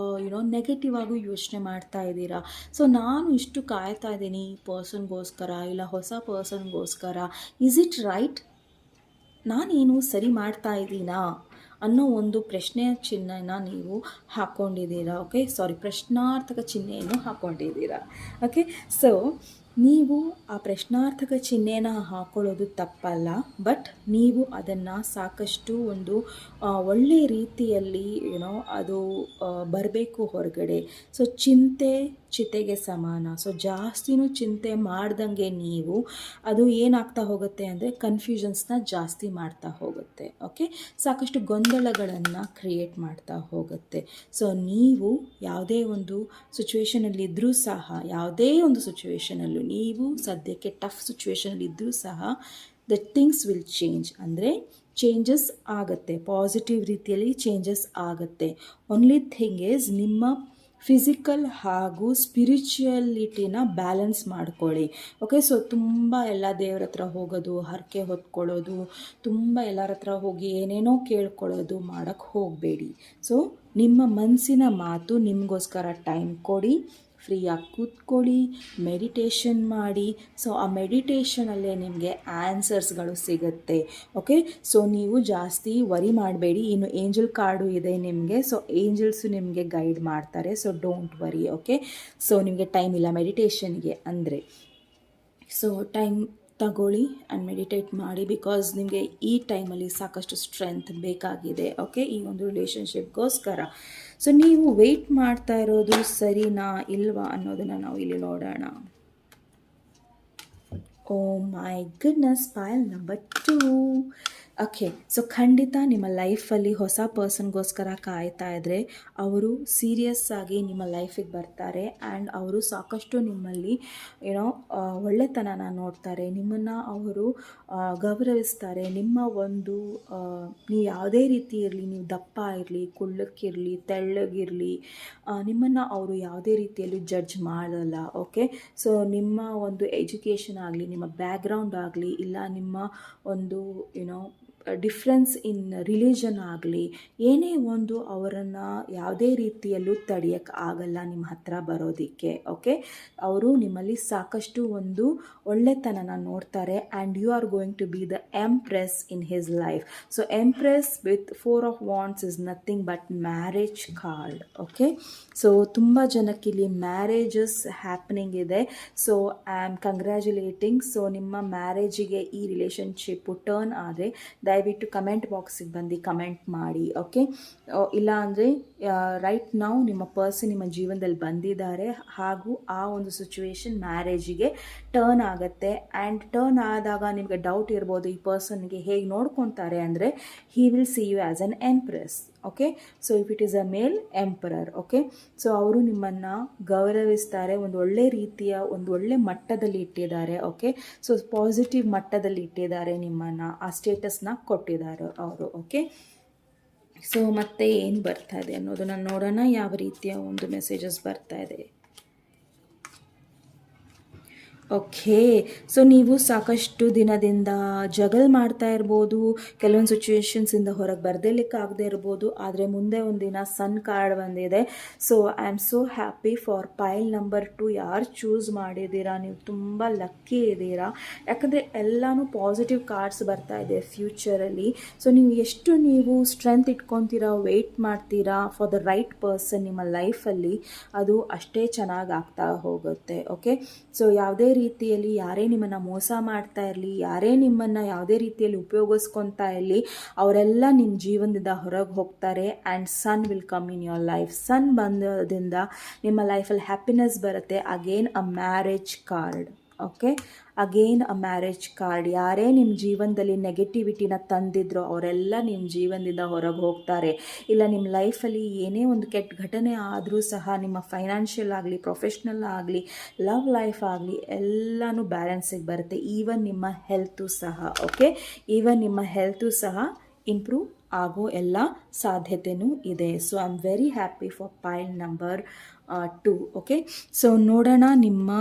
Speaker 1: ನೆಗೆಟಿವ್ ಆಗಿ ಯೋಚನೆ ಮಾಡ್ತಾ ಇದ್ದೀರಾ. ಸೊ ನಾನು ಇಷ್ಟು ಕಾಯ್ತಾ ಇದ್ದೀನಿ ಈ ಪರ್ಸನ್ಗೋಸ್ಕರ, ಇಲ್ಲ ಹೊಸ ಪರ್ಸನ್ಗೋಸ್ಕರ, ಈಸ್ ಇಟ್ ರೈಟ್, ನಾನೇನು ಸರಿ ಮಾಡ್ತಾ ಇದ್ದೀನಾ ಅನ್ನೋ ಒಂದು ಪ್ರಶ್ನೆಯ ಚಿಹ್ನೆನ ನೀವು ಹಾಕ್ಕೊಂಡಿದ್ದೀರಾ. ಓಕೆ, ಪ್ರಶ್ನಾರ್ಥಕ ಚಿಹ್ನೆಯನ್ನು ಹಾಕ್ಕೊಂಡಿದ್ದೀರಾ. ಓಕೆ, ಸೊ ನೀವು ಆ ಪ್ರಶ್ನಾರ್ಥಕ ಚಿಹ್ನೆನ ಹಾಕೊಳ್ಳೋದು ತಪ್ಪಲ್ಲ, ಬಟ್ ನೀವು ಅದನ್ನು ಸಾಕಷ್ಟು ಒಂದು ಒಳ್ಳೆಯ ರೀತಿಯಲ್ಲಿ ಅದು ಬರಬೇಕು ಹೊರಗಡೆ. ಸೊ ಚಿತೆಗೆ ಸಮಾನ. ಸೊ ಜಾಸ್ತಿನೂ ಚಿಂತೆ ಮಾಡ್ದಂಗೆ ನೀವು ಅದು ಏನಾಗ್ತಾ ಹೋಗುತ್ತೆ ಅಂದರೆ ಕನ್ಫ್ಯೂಷನ್ಸ್ನ ಜಾಸ್ತಿ ಮಾಡ್ತಾ ಹೋಗುತ್ತೆ. ಓಕೆ, ಸಾಕಷ್ಟು ಗೊಂದಲಗಳನ್ನು ಕ್ರಿಯೇಟ್ ಮಾಡ್ತಾ ಹೋಗುತ್ತೆ. ಸೊ ನೀವು ಯಾವುದೇ ಒಂದು ಸಿಚುವೇಷನಲ್ಲಿದ್ದರೂ ಸಹ, ಯಾವುದೇ ಒಂದು ಸಿಚುವೇಷನಲ್ಲೂ ನೀವು ಸದ್ಯಕ್ಕೆ ಟಫ್ ಸಿಚುವೇಷನಲ್ಲಿದ್ದರೂ ಸಹ ದ ಥಿಂಗ್ಸ್ ವಿಲ್ ಚೇಂಜ್, ಅಂದರೆ ಚೇಂಜಸ್ ಆಗುತ್ತೆ, ಪಾಸಿಟಿವ್ ರೀತಿಯಲ್ಲಿ ಚೇಂಜಸ್ ಆಗುತ್ತೆ. ಓನ್ಲಿ ಥಿಂಗ್ ಈಸ್ ನಿಮ್ಮ ಫಿಸಿಕಲ್ ಹಾಗೂ ಸ್ಪಿರಿಚುಯಾಲಿಟಿನ ಬ್ಯಾಲೆನ್ಸ್ ಮಾಡ್ಕೊಳ್ಳಿ. ಓಕೆ, ಸೊ ತುಂಬ ಎಲ್ಲ ದೇವ್ರ ಹತ್ರ ಹೋಗೋದು, ಹರಕೆ ಹೊತ್ಕೊಳ್ಳೋದು, ತುಂಬ ಎಲ್ಲರ ಹತ್ರ ಹೋಗಿ ಏನೇನೋ ಕೇಳ್ಕೊಳ್ಳೋದು ಮಾಡೋಕ್ಕೆ ಹೋಗಬೇಡಿ. ಸೊ ನಿಮ್ಮ ಮನಸ್ಸಿನ ಮಾತು ನಿಮಗೋಸ್ಕರ ಟೈಮ್ ಕೊಡಿ, ಫ್ರೀಯಾಗಿ ಕೂತ್ಕೊಳ್ಳಿ, ಮೆಡಿಟೇಷನ್ ಮಾಡಿ. ಸೊ ಆ ಮೆಡಿಟೇಷನಲ್ಲೇ ನಿಮಗೆ ಆನ್ಸರ್ಸ್ಗಳು ಸಿಗುತ್ತೆ. ಓಕೆ, ಸೊ ನೀವು ಜಾಸ್ತಿ ವರಿ ಮಾಡಬೇಡಿ. ಇನ್ನು ಏಂಜಲ್ ಕಾರ್ಡು ಇದೆ ನಿಮಗೆ, ಸೊ ಏಂಜಲ್ಸು ನಿಮಗೆ ಗೈಡ್ ಮಾಡ್ತಾರೆ. So don't worry. Okay, so ನಿಮಗೆ ಟೈಮ್ ಇಲ್ಲ ಮೆಡಿಟೇಷನ್ಗೆ ಅಂದರೆ, ಸೊ ಟೈಮ್ ತಗೊಳ್ಳಿ ಆ್ಯಂಡ್ ಮೆಡಿಟೇಟ್ ಮಾಡಿ, ಬಿಕಾಸ್ ನಿಮಗೆ ಈ ಟೈಮಲ್ಲಿ ಸಾಕಷ್ಟು ಸ್ಟ್ರೆಂತ್ ಬೇಕಾಗಿದೆ. ಓಕೆ, ಈ ಒಂದು ರಿಲೇಷನ್ಶಿಪ್ಗೋಸ್ಕರ. ಸೊ ನೀವು ವೆಯ್ಟ್ ಮಾಡ್ತಾ ಇರೋದು ಸರಿನಾ ಇಲ್ವಾ ಅನ್ನೋದನ್ನು ನಾವು ಇಲ್ಲಿ ನೋಡೋಣ. Oh my goodness, pile number 2. Okay, so ಖಂಡಿತ ನಿಮ್ಮ ಲೈಫಲ್ಲಿ ಹೊಸ ಪರ್ಸನ್ಗೋಸ್ಕರ ಕಾಯ್ತಾ ಇದ್ದರೆ ಅವರು ಸೀರಿಯಸ್ ಆಗಿ ನಿಮ್ಮ ಲೈಫಿಗೆ ಬರ್ತಾರೆ ಆ್ಯಂಡ್ ಅವರು ಸಾಕಷ್ಟು ನಿಮ್ಮಲ್ಲಿ ಒಳ್ಳೆತನನ ನೋಡ್ತಾರೆ, ನಿಮ್ಮನ್ನು ಅವರು ಗೌರವಿಸ್ತಾರೆ. ನಿಮ್ಮ ಒಂದು ನೀವು ಯಾವುದೇ ರೀತಿ ಇರಲಿ, ನೀವು ದಪ್ಪ ಇರಲಿ, ಕುಳ್ಳಕ್ಕಿರಲಿ, ತೆಳ್ಳಗಿರಲಿ, ನಿಮ್ಮನ್ನು ಅವರು ಯಾವುದೇ ರೀತಿಯಲ್ಲೂ ಜಡ್ಜ್ ಮಾಡಲ್ಲ. ಓಕೆ, ಸೊ ನಿಮ್ಮ ಒಂದು ಎಜುಕೇಷನ್ ಆಗಲಿ, ನಿಮ್ಮ ಬ್ಯಾಕ್ಗ್ರೌಂಡ್ ಆಗಲಿ, ಇಲ್ಲ ನಿಮ್ಮ ಒಂದು ಡಿಫ್ರೆನ್ಸ್ ಇನ್ ರಿಲಿಜನ್ ಆಗಲಿ, ಏನೇ ಒಂದು ಅವರನ್ನು ಯಾವುದೇ ರೀತಿಯಲ್ಲೂ ತಡೆಯೋಕ್ಕೆ ಆಗಲ್ಲ ನಿಮ್ಮ ಹತ್ರ ಬರೋದಕ್ಕೆ. ಓಕೆ, ಅವರು ನಿಮ್ಮಲ್ಲಿ ಸಾಕಷ್ಟು ಒಂದು ಒಳ್ಳೆತನನ ನೋಡ್ತಾರೆ. And you are going to be the empress in his life. So empress with 4 of Wands is nothing but marriage card. Okay, so ತುಂಬ ಜನಕ್ಕಿಲ್ಲಿ ಮ್ಯಾರೇಜಸ್ ಹ್ಯಾಪನಿಂಗ್ ಇದೆ. So I am congratulating. So ನಿಮ್ಮ ಮ್ಯಾರೇಜಿಗೆ ಈ ರಿಲೇಷನ್ಶಿಪ್ಪು ಟರ್ನ್ ಆದರೆ ದಯವಿಟ್ಟು comment ಬಾಕ್ಸಿಗೆ ಬಂದು comment ಮಾಡಿ. ಓಕೆ, ಇಲ್ಲ ಅಂದರೆ ರೈಟ್ ನಾವು ನಿಮ್ಮ ಪರ್ಸನ್ ನಿಮ್ಮ ಜೀವನದಲ್ಲಿ ಬಂದಿದ್ದಾರೆ, ಹಾಗೂ ಆ ಒಂದು ಸಿಚುವೇಶನ್ ಮ್ಯಾರೇಜಿಗೆ ಟರ್ನ್ ಆಗುತ್ತೆ. ಆ್ಯಂಡ್ ಟರ್ನ್ ಆದಾಗ ನಿಮಗೆ ಡೌಟ್ ಇರ್ಬೋದು, ಈ ಪರ್ಸನ್ಗೆ ಹೇಗೆ ನೋಡ್ಕೊತಾರೆ ಅಂದರೆ, he will see you as an empress. Okay, so if it is a male, emperor. Okay, so ಅವರು ನಿಮ್ಮನ್ನು ಗೌರವಿಸ್ತಾರೆ, ಒಂದು ಒಳ್ಳೆ ರೀತಿಯ ಒಂದು ಒಳ್ಳೆ ಮಟ್ಟದಲ್ಲಿ ಇಟ್ಟಿದ್ದಾರೆ. ಓಕೆ, ಸೊ ಪಾಸಿಟಿವ್ ಮಟ್ಟದಲ್ಲಿ ಇಟ್ಟಿದ್ದಾರೆ, ನಿಮ್ಮನ್ನು ಆ ಸ್ಟೇಟಸ್ನ ಕೊಟ್ಟಿದ್ದಾರೆ ಅವರು. ಓಕೆ, ಸೊ ಮತ್ತೆ ಏನು ಬರ್ತಾ ಇದೆ ಅನ್ನೋದನ್ನು ನೋಡೋಣ, ಯಾವ ರೀತಿಯ ಒಂದು ಮೆಸೇಜಸ್ ಬರ್ತಾ ಇದೆ. ಓಕೆ, ಸೊ ನೀವು ಸಾಕಷ್ಟು ದಿನದಿಂದ ಜಗಲ್ ಮಾಡ್ತಾ ಇರ್ಬೋದು, ಕೆಲವೊಂದು ಸಿಚುವೇಶನ್ಸಿಂದ ಹೊರಗೆ ಬರ್ದೇಲಿಕ್ಕಾಗದೇ ಇರ್ಬೋದು, ಆದರೆ ಮುಂದೆ ಒಂದು ದಿನ ಸನ್ ಕಾರ್ಡ್ ಬಂದಿದೆ. So I am so happy for pile number 2. ಯಾರು ಚೂಸ್ ಮಾಡಿದ್ದೀರಾ ನೀವು ತುಂಬ ಲಕ್ಕಿ ಇದ್ದೀರಾ, ಯಾಕಂದರೆ ಎಲ್ಲನೂ ಪಾಸಿಟಿವ್ ಕಾರ್ಡ್ಸ್ ಬರ್ತಾ ಇದೆ ಫ್ಯೂಚರಲ್ಲಿ. ಸೊ ನೀವು ಎಷ್ಟು ನೀವು ಸ್ಟ್ರೆಂತ್ ಇಟ್ಕೊತೀರಾ, ವೆಯ್ಟ್ ಮಾಡ್ತೀರಾ ಫಾರ್ ದ ರೈಟ್ ಪರ್ಸನ್ ನಿಮ್ಮ ಲೈಫಲ್ಲಿ, ಅದು ಅಷ್ಟೇ ಚೆನ್ನಾಗಿ ಆಗ್ತಾ ಹೋಗುತ್ತೆ. ಓಕೆ, ಸೊ ಯಾವುದೇ ರೀತಿಯಲ್ಲಿ ಯಾರೇ ನಿಮ್ಮನ್ನು ಮೋಸ ಮಾಡ್ತಾ ಇರಲಿ, ಯಾರೇ ನಿಮ್ಮನ್ನು ಯಾವುದೇ ರೀತಿಯಲ್ಲಿ ಉಪಯೋಗಿಸ್ಕೊತಾ ಇರಲಿ, ಅವರೆಲ್ಲ ನಿಮ್ಮ ಜೀವನದಿಂದ ಹೊರಗೆ ಹೋಗ್ತಾರೆ. And son will come in your life. Son ಬಂದದಿಂದ ನಿಮ್ಮ ಲೈಫಲ್ಲಿ ಹ್ಯಾಪಿನೆಸ್ ಬರುತ್ತೆ. Again a marriage card. Okay, again a marriage card. ಯಾರೇ ನಿಮ್ಮ ಜೀವನದಲ್ಲಿ ನೆಗೆಟಿವಿಟಿನ ತಂದಿದ್ರೋ ಅವರೆಲ್ಲ ನಿಮ್ಮ ಜೀವನದಿಂದ ಹೊರಗೆ ಹೋಗ್ತಾರೆ. ಇಲ್ಲ ನಿಮ್ಮ ಲೈಫಲ್ಲಿ ಏನೇ ಒಂದು ಕೆಟ್ಟ ಘಟನೆ ಆದರೂ ಸಹ ನಿಮ್ಮ ಫೈನಾನ್ಷಿಯಲ್ ಆಗಲಿ, ಪ್ರೊಫೆಷ್ನಲ್ ಆಗಲಿ, ಲವ್ ಲೈಫ್ ಆಗಲಿ ಎಲ್ಲನೂ ಬ್ಯಾಲೆನ್ಸಿಗೆ ಬರುತ್ತೆ. ಈವನ್ ನಿಮ್ಮ ಹೆಲ್ತು ಸಹ. ಓಕೆ, ಈವನ್ ನಿಮ್ಮ ಹೆಲ್ತು ಸಹ ಇಂಪ್ರೂವ್ ಆಗೋ ಎಲ್ಲ ಸಾಧ್ಯತೆಯೂ ಇದೆ. So I am very happy for pile number 2. Okay, so ನೋಡೋಣ ನಿಮ್ಮ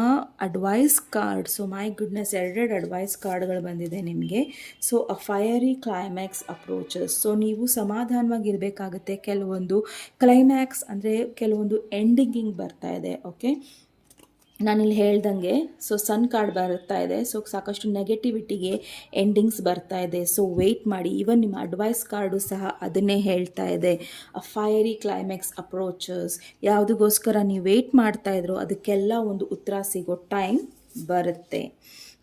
Speaker 1: advice card. So my goodness, ಎರಡೆರಡು ಅಡ್ವೈಸ್ ಕಾರ್ಡ್ಗಳು ಬಂದಿದೆ ನಿಮಗೆ. So a fiery climax approaches. So ನೀವು ಸಮಾಧಾನವಾಗಿರಬೇಕಾಗುತ್ತೆ. ಕೆಲವೊಂದು ಕ್ಲೈಮ್ಯಾಕ್ಸ್ ಅಂದರೆ ಕೆಲವೊಂದು ಎಂಡಿಂಗಿಂಗ್ ಬರ್ತಾ ಇದೆ. ಓಕೆ, ನಾನಿಲ್ಲಿ ಹೇಳ್ದಂಗೆ ಸೊ ಸನ್ ಕಾರ್ಡ್ ಬರ್ತಾ ಇದೆ. ಸೊ ಸಾಕಷ್ಟು ನೆಗೆಟಿವಿಟಿಗೆ ಎಂಡಿಂಗ್ಸ್ ಬರ್ತಾ ಇದೆ. ಸೊ ವೆಯ್ಟ್ ಮಾಡಿ. ಈವನ್ ನಿಮ್ಮ ಅಡ್ವೈಸ್ ಕಾರ್ಡು ಸಹ ಅದನ್ನೇ ಹೇಳ್ತಾ ಇದೆ, ಅ ಫೈರಿ ಕ್ಲೈಮ್ಯಾಕ್ಸ್ ಅಪ್ರೋಚಸ್. ಯಾವುದಕ್ಕೋಸ್ಕರ ನೀವು ವೆಯ್ಟ್ ಮಾಡ್ತಾ ಇದ್ರೋ ಅದಕ್ಕೆಲ್ಲ ಒಂದು ಉತ್ತರ ಸಿಗೋ ಟೈಮ್ ಬರುತ್ತೆ.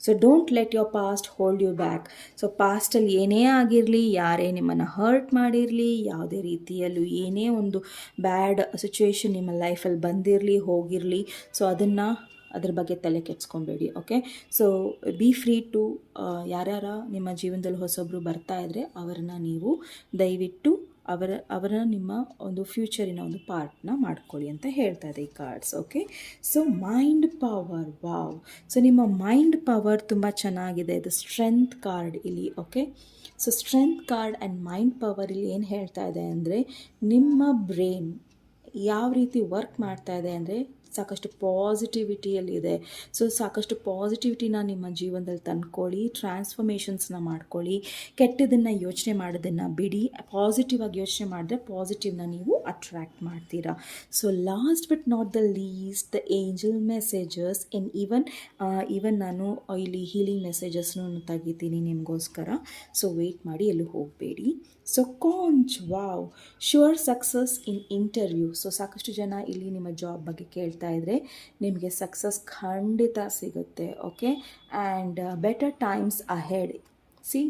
Speaker 1: So don't let your past hold you back. So ಪಾಸ್ಟಲ್ಲಿ ಏನೇ ಆಗಿರಲಿ, ಯಾರೇ ನಿಮ್ಮನ್ನು ಹರ್ಟ್ ಮಾಡಿರಲಿ, ಯಾವುದೇ ರೀತಿಯಲ್ಲೂ ಏನೇ ಒಂದು ಬ್ಯಾಡ್ ಸಿಚುವೇಶನ್ ನಿಮ್ಮ ಲೈಫಲ್ಲಿ ಬಂದಿರಲಿ, ಹೋಗಿರಲಿ, ಸೊ ಅದ್ರ ಬಗ್ಗೆ ತಲೆ ಕೆಡ್ಸ್ಕೊಬೇಡಿ. Okay, so be free to ಯಾರ್ಯಾರ ನಿಮ್ಮ ಜೀವನದಲ್ಲಿ ಹೊಸೊಬ್ಬರು ಬರ್ತಾ ಇದ್ದರೆ ಅವರನ್ನು ನೀವು ದಯವಿಟ್ಟು ಅವರ ನಿಮ್ಮ ಒಂದು ಫ್ಯೂಚರಿನ ಒಂದು ಪಾರ್ಟ್ನ ಮಾಡ್ಕೊಳ್ಳಿ ಅಂತ ಹೇಳ್ತಾ ಇದೆ ಈ cards. Okay, so mind power, wow. So ನಿಮ್ಮ ಮೈಂಡ್ ಪವರ್ ತುಂಬ ಚೆನ್ನಾಗಿದೆ. ಇದು ಸ್ಟ್ರೆಂತ್ ಕಾರ್ಡ್ ಇಲ್ಲಿ. Okay, so strength card and mind power ಇಲ್ಲಿ ಏನು ಹೇಳ್ತಾ ಇದೆ ಅಂದರೆ, ನಿಮ್ಮ ಬ್ರೈನ್ ಯಾವ ರೀತಿ ವರ್ಕ್ ಮಾಡ್ತಾ ಇದೆ ಅಂದರೆ ಸಾಕಷ್ಟು ಪಾಸಿಟಿವಿಟಿಯಲ್ಲಿದೆ. ಸೊ ಸಾಕಷ್ಟು ಪಾಸಿಟಿವಿಟಿನ ನಿಮ್ಮ ಜೀವನದಲ್ಲಿ ತಂದ್ಕೊಳ್ಳಿ, ಟ್ರಾನ್ಸ್ಫಾರ್ಮೇಷನ್ಸ್ನ ಮಾಡ್ಕೊಳ್ಳಿ. ಕೆಟ್ಟದನ್ನು ಯೋಚನೆ ಮಾಡೋದನ್ನು ಬಿಡಿ. ಪಾಸಿಟಿವ್ ಆಗಿ ಯೋಚನೆ ಮಾಡಿದ್ರೆ ಪಾಸಿಟಿವ್ನ ನೀವು ಅಟ್ರ್ಯಾಕ್ಟ್ ಮಾಡ್ತೀರಾ. So last but not the least, the angel messages in even ನಾನು ಇಲ್ಲಿ ಹೀಲಿಂಗ್ ಮೆಸೇಜಸ್ನೂ ತೆಗಿತೀನಿ ನಿಮಗೋಸ್ಕರ. ಸೊ ವೆಯ್ಟ್ ಮಾಡಿ, ಎಲ್ಲೂ ಹೋಗಬೇಡಿ. So ಕಾಂಚ್, wow, sure success in interview. So ಸಾಕಷ್ಟು ಜನ ಇಲ್ಲಿ ನಿಮ್ಮ ಜಾಬ್ ಬಗ್ಗೆ ಕೇಳ್ತಾ ಇದ್ದರೆ ನಿಮಗೆ ಸಕ್ಸಸ್ ಖಂಡಿತ ಸಿಗುತ್ತೆ. Okay, and better times ahead.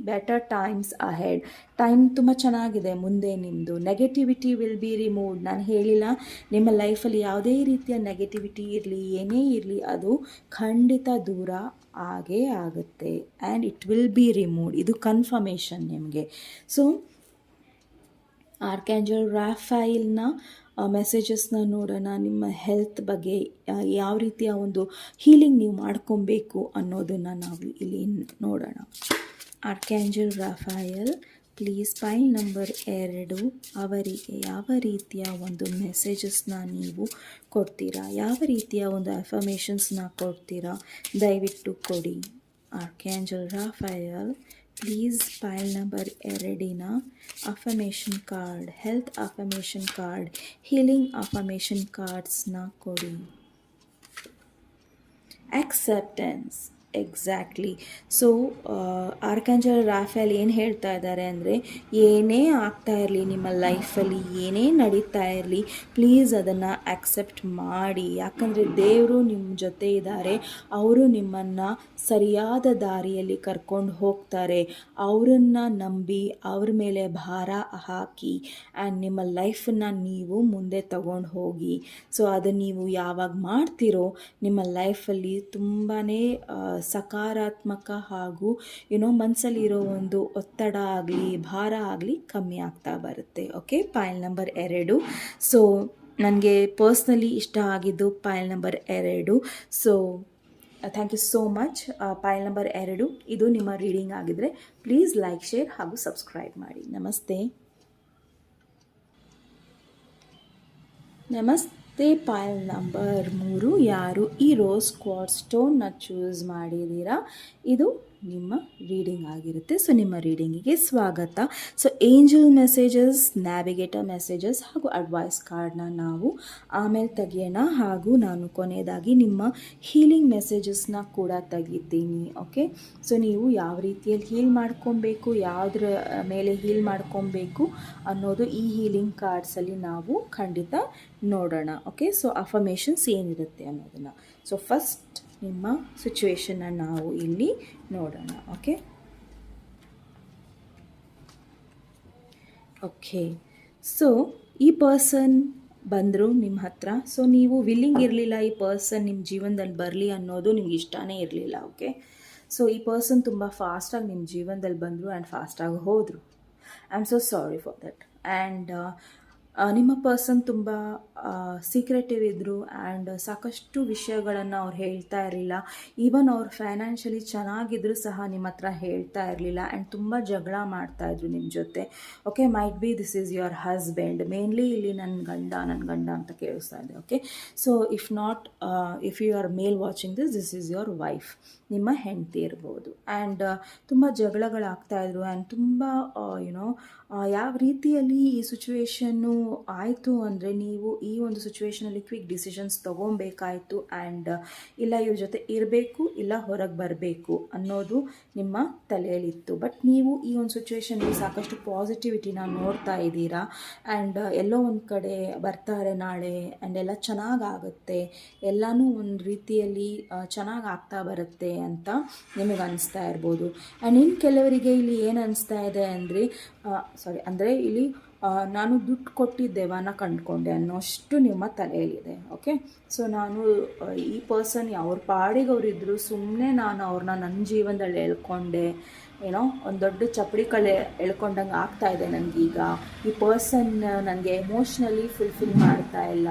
Speaker 1: Better times ahead. Time ತುಂಬ ಚೆನ್ನಾಗಿದೆ ಮುಂದೆ. ನಿಮ್ಮದು ನೆಗೆಟಿವಿಟಿ ವಿಲ್ ಬಿ ರಿಮೂವ್ಡ್. ನಾನು ಹೇಳಿಲ್ಲ, ನಿಮ್ಮ ಲೈಫಲ್ಲಿ ಯಾವುದೇ ರೀತಿಯ ನೆಗೆಟಿವಿಟಿ ಇರಲಿ, ಏನೇ ಇರಲಿ, ಅದು ಖಂಡಿತ ದೂರ ಆಗೇ ಆಗುತ್ತೆ. And it will B removed. ಇದು ಕನ್ಫರ್ಮೇಷನ್ ನಿಮಗೆ. ಸೊ ಆರ್ಕ್ಯಾಂಜಲ್ ರಾಫೈಲ್ನ ಮೆಸೇಜಸ್ನ ನೋಡೋಣ. ನಿಮ್ಮ ಹೆಲ್ತ್ ಬಗ್ಗೆ ಯಾವ ರೀತಿಯ ಒಂದು ಹೀಲಿಂಗ್ ನೀವು ಮಾಡ್ಕೊಬೇಕು ಅನ್ನೋದನ್ನು ನಾವು ಇಲ್ಲಿ ನೋಡೋಣ. ಆರ್ಕ್ಯಾಂಜಲ್ ರಾಫೈಲ್, ಪ್ಲೀಸ್ ಪೈಲ್ ನಂಬರ್ 2 ಅವರಿಗೆ ಯಾವ ರೀತಿಯ ಒಂದು ಮೆಸೇಜಸ್ನ ನೀವು ಕೊಡ್ತೀರಾ, ಯಾವ ರೀತಿಯ ಒಂದು ಅಫರ್ಮೇಷನ್ಸ್ನ ಕೊಡ್ತೀರಾ, ದಯವಿಟ್ಟು ಕೊಡಿ. Archangel Raphael, please pile number 2 affirmation card, health affirmation card, healing affirmation ಕಾರ್ಡ್ಸ್ನ ಕೊಡಿ. acceptance. Exactly. So archangel Raphael ಏನು ಹೇಳ್ತಾ ಇದ್ದಾರೆ ಅಂದರೆ, ಏನೇ ಆಗ್ತಾ ಇರಲಿ ನಿಮ್ಮ ಲೈಫಲ್ಲಿ, ಏನೇ ನಡೀತಾ ಇರಲಿ, ಪ್ಲೀಸ್ ಅದನ್ನು ಆಕ್ಸೆಪ್ಟ್ ಮಾಡಿ. ಯಾಕಂದರೆ ದೇವರು ನಿಮ್ಮ ಜೊತೆ ಇದ್ದಾರೆ. ಅವರು ನಿಮ್ಮನ್ನು ಸರಿಯಾದ ದಾರಿಯಲ್ಲಿ ಕರ್ಕೊಂಡು ಹೋಗ್ತಾರೆ. ಅವರನ್ನು ನಂಬಿ ಅವ್ರ ಮೇಲೆ ಭಾರ ಹಾಕಿ ಆ್ಯಂಡ್ ನಿಮ್ಮ ಲೈಫನ್ನು ನೀವು ಮುಂದೆ ತಗೊಂಡು ಹೋಗಿ. ಸೊ ಅದನ್ನು ನೀವು ಯಾವಾಗ ಮಾಡ್ತೀರೋ ನಿಮ್ಮ ಲೈಫಲ್ಲಿ ತುಂಬಾ ಸಕಾರಾತ್ಮಕ ಹಾಗೂ ಮನಸ್ಸಲ್ಲಿರೋ ಒಂದು ಒತ್ತಡ ಆಗಲಿ ಭಾರ ಆಗಲಿ ಕಮ್ಮಿ ಆಗ್ತಾ ಬರುತ್ತೆ. Okay, pile number 2. ಸೊ ನನಗೆ ಪರ್ಸ್ನಲಿ ಇಷ್ಟ ಆಗಿದ್ದು pile number 2. So thank you so much. Pile number 2 ಇದು ನಿಮ್ಮ ರೀಡಿಂಗ್ ಆಗಿದ್ದರೆ ಪ್ಲೀಸ್ ಲೈಕ್, ಶೇರ್ ಹಾಗೂ ಸಬ್ಸ್ಕ್ರೈಬ್ ಮಾಡಿ. ನಮಸ್ತೆ. ಪೈಲ್ ನಂಬರ್ 3, ಯಾರು ಈ ರೋಸ್ ಕ್ವಾರ್ಟ್ಸ್ ಸ್ಟೋನ್ನ ಚೂಸ್ ಮಾಡಿದ್ದೀರಾ, ಇದು ನಿಮ್ಮ ರೀಡಿಂಗ್ ಆಗಿರುತ್ತೆ. ಸೊ ನಿಮ್ಮ ರೀಡಿಂಗಿಗೆ ಸ್ವಾಗತ. So angel messages, navigator messages ಹಾಗೂ ಅಡ್ವೈಸ್ ಕಾರ್ಡ್ನ ನಾವು ಆಮೇಲೆ ತೆಗಿಯೋಣ. ಹಾಗೂ ನಾನು ಕೊನೆಯದಾಗಿ ನಿಮ್ಮ ಹೀಲಿಂಗ್ ಮೆಸೇಜಸ್ನ ಕೂಡ ತೆಗಿತೀನಿ. ಓಕೆ, ಸೊ ನೀವು ಯಾವ ರೀತಿಯಲ್ಲಿ ಹೀಲ್ ಮಾಡ್ಕೊಬೇಕು, ಯಾವುದ್ರ ಮೇಲೆ ಹೀಲ್ ಮಾಡ್ಕೊಬೇಕು ಅನ್ನೋದು ಈ ಹೀಲಿಂಗ್ ಕಾರ್ಡ್ಸಲ್ಲಿ ನಾವು ಖಂಡಿತ ನೋಡೋಣ. ಓಕೆ, ಸೊ ಅಫರ್ಮೇಷನ್ಸ್ ಏನಿರುತ್ತೆ ಅನ್ನೋದನ್ನು. ಸೊ ಫಸ್ಟ್ ನಿಮ್ಮ ಸಿಚುವೇಶನ್ನ ನಾವು ಇಲ್ಲಿ ನೋಡೋಣ. ಓಕೆ, ಸೊ ಈ ಪರ್ಸನ್ ಬಂದರು ನಿಮ್ಮ ಹತ್ರ. ಸೊ ನೀವು ವಿಲ್ಲಿಂಗ್ ಇರಲಿಲ್ಲ ಈ ಪರ್ಸನ್ ನಿಮ್ಮ ಜೀವನದಲ್ಲಿ ಬರಲಿ ಅನ್ನೋದು ನಿಮ್ಗೆ ಇಷ್ಟನೇ ಇರಲಿಲ್ಲ. ಓಕೆ, ಸೊ ಈ ಪರ್ಸನ್ ತುಂಬ ಫಾಸ್ಟಾಗಿ ನಿಮ್ಮ ಜೀವನದಲ್ಲಿ ಬಂದರು ಆ್ಯಂಡ್ ಫಾಸ್ಟಾಗಿ ಹೋದರು. I am so sorry for that. And ನಿಮ್ಮ ಪರ್ಸನ್ ತುಂಬ ಸೀಕ್ರೆಟಿವ್ ಇದ್ದರು ಆ್ಯಂಡ್ ಸಾಕಷ್ಟು ವಿಷಯಗಳನ್ನು ಅವ್ರು ಹೇಳ್ತಾ ಇರಲಿಲ್ಲ. ಈವನ್ ಅವ್ರು ಫೈನಾನ್ಷಿಯಲಿ ಚೆನ್ನಾಗಿದ್ದರೂ ಸಹ ನಿಮ್ಮ ಹತ್ರ ಹೇಳ್ತಾ ಇರಲಿಲ್ಲ ಆ್ಯಂಡ್ ತುಂಬ ಜಗಳ ಮಾಡ್ತಾಯಿದ್ರು ನಿಮ್ಮ ಜೊತೆ. Okay, might be this is your husband. Mainly ಇಲ್ಲಿ ನನ್ನ ಗಂಡ ಅಂತ ಕೇಳಿಸ್ತಾ ಇದೆ. Okay, so if you are male watching this is your wife, ನಿಮ್ಮ ಹೆಂಡತಿ ಇರ್ಬೋದು. ಆ್ಯಂಡ್ ತುಂಬ ಜಗಳಗಳಾಗ್ತಾಯಿದ್ರು ಆ್ಯಂಡ್ ತುಂಬ ಯಾವ ರೀತಿಯಲ್ಲಿ ಈ ಸಿಚುವೇಶನ್ನು ಆಯಿತು ಅಂದರೆ, ನೀವು ಈ ಒಂದು ಸಿಚುವೇಷನಲ್ಲಿ ಕ್ವಿಕ್ ಡಿಸಿಷನ್ಸ್ ತೊಗೊಬೇಕಾಯಿತು ಆ್ಯಂಡ್ ಇಲ್ಲ ಇವ್ರ ಜೊತೆ ಇರಬೇಕು ಇಲ್ಲ ಹೊರಗೆ ಬರಬೇಕು ಅನ್ನೋದು ನಿಮ್ಮ ತಲೆಯಲ್ಲಿತ್ತು. ಬಟ್ ನೀವು ಈ ಒಂದು ಸಿಚುವೇಷನಲ್ಲಿ ಸಾಕಷ್ಟು ಪಾಸಿಟಿವಿಟಿನ ನೋಡ್ತಾ ಇದ್ದೀರಾ ಆ್ಯಂಡ್ ಎಲ್ಲೋ ಒಂದು ಕಡೆ ಬರ್ತಾರೆ ನಾಳೆ ಆ್ಯಂಡ್ ಎಲ್ಲ ಚೆನ್ನಾಗಾಗುತ್ತೆ, ಎಲ್ಲನೂ ಒಂದು ರೀತಿಯಲ್ಲಿ ಚೆನ್ನಾಗಿ ಆಗ್ತಾ ಬರುತ್ತೆ ಅಂತ ನಿಮಗೆ ಅನಿಸ್ತಾ ಇರ್ಬೋದು. ಆ್ಯಂಡ್ ಇನ್ನು ಕೆಲವರಿಗೆ ಇಲ್ಲಿ ಏನು ಅನಿಸ್ತಾ ಇದೆ ಅಂದರೆ ಇಲ್ಲಿ ನಾನು ದುಡ್ಡು ಕೊಟ್ಟಿದ್ದೆ ದೇವನ ಕಂಡುಕೊಂಡೆ ಅನ್ನೋಷ್ಟು ನಿಮ್ಮ ತಲೆಯಲ್ಲಿದೆ. ಓಕೆ, ಸೊ ನಾನು ಈ ಪರ್ಸನ್ ಅವ್ರ ಪಾಡಿಗೆ ಅವರಿದ್ದರು, ಸುಮ್ಮನೆ ನಾನು ಅವ್ರನ್ನ ನನ್ನ ಜೀವನದಲ್ಲಿ ಎಳ್ಕೊಂಡೆ, ಒಂದು ದೊಡ್ಡ ಚಪ್ಪಡಿ ಕಳೆ ಎಳ್ಕೊಂಡಂಗೆ ಆಗ್ತಾಯಿದೆ ನನಗೀಗ. ಈ ಪರ್ಸನ್ ನನಗೆ ಎಮೋಷ್ನಲಿ ಫುಲ್ಫಿಲ್ ಮಾಡ್ತಾ ಇಲ್ಲ,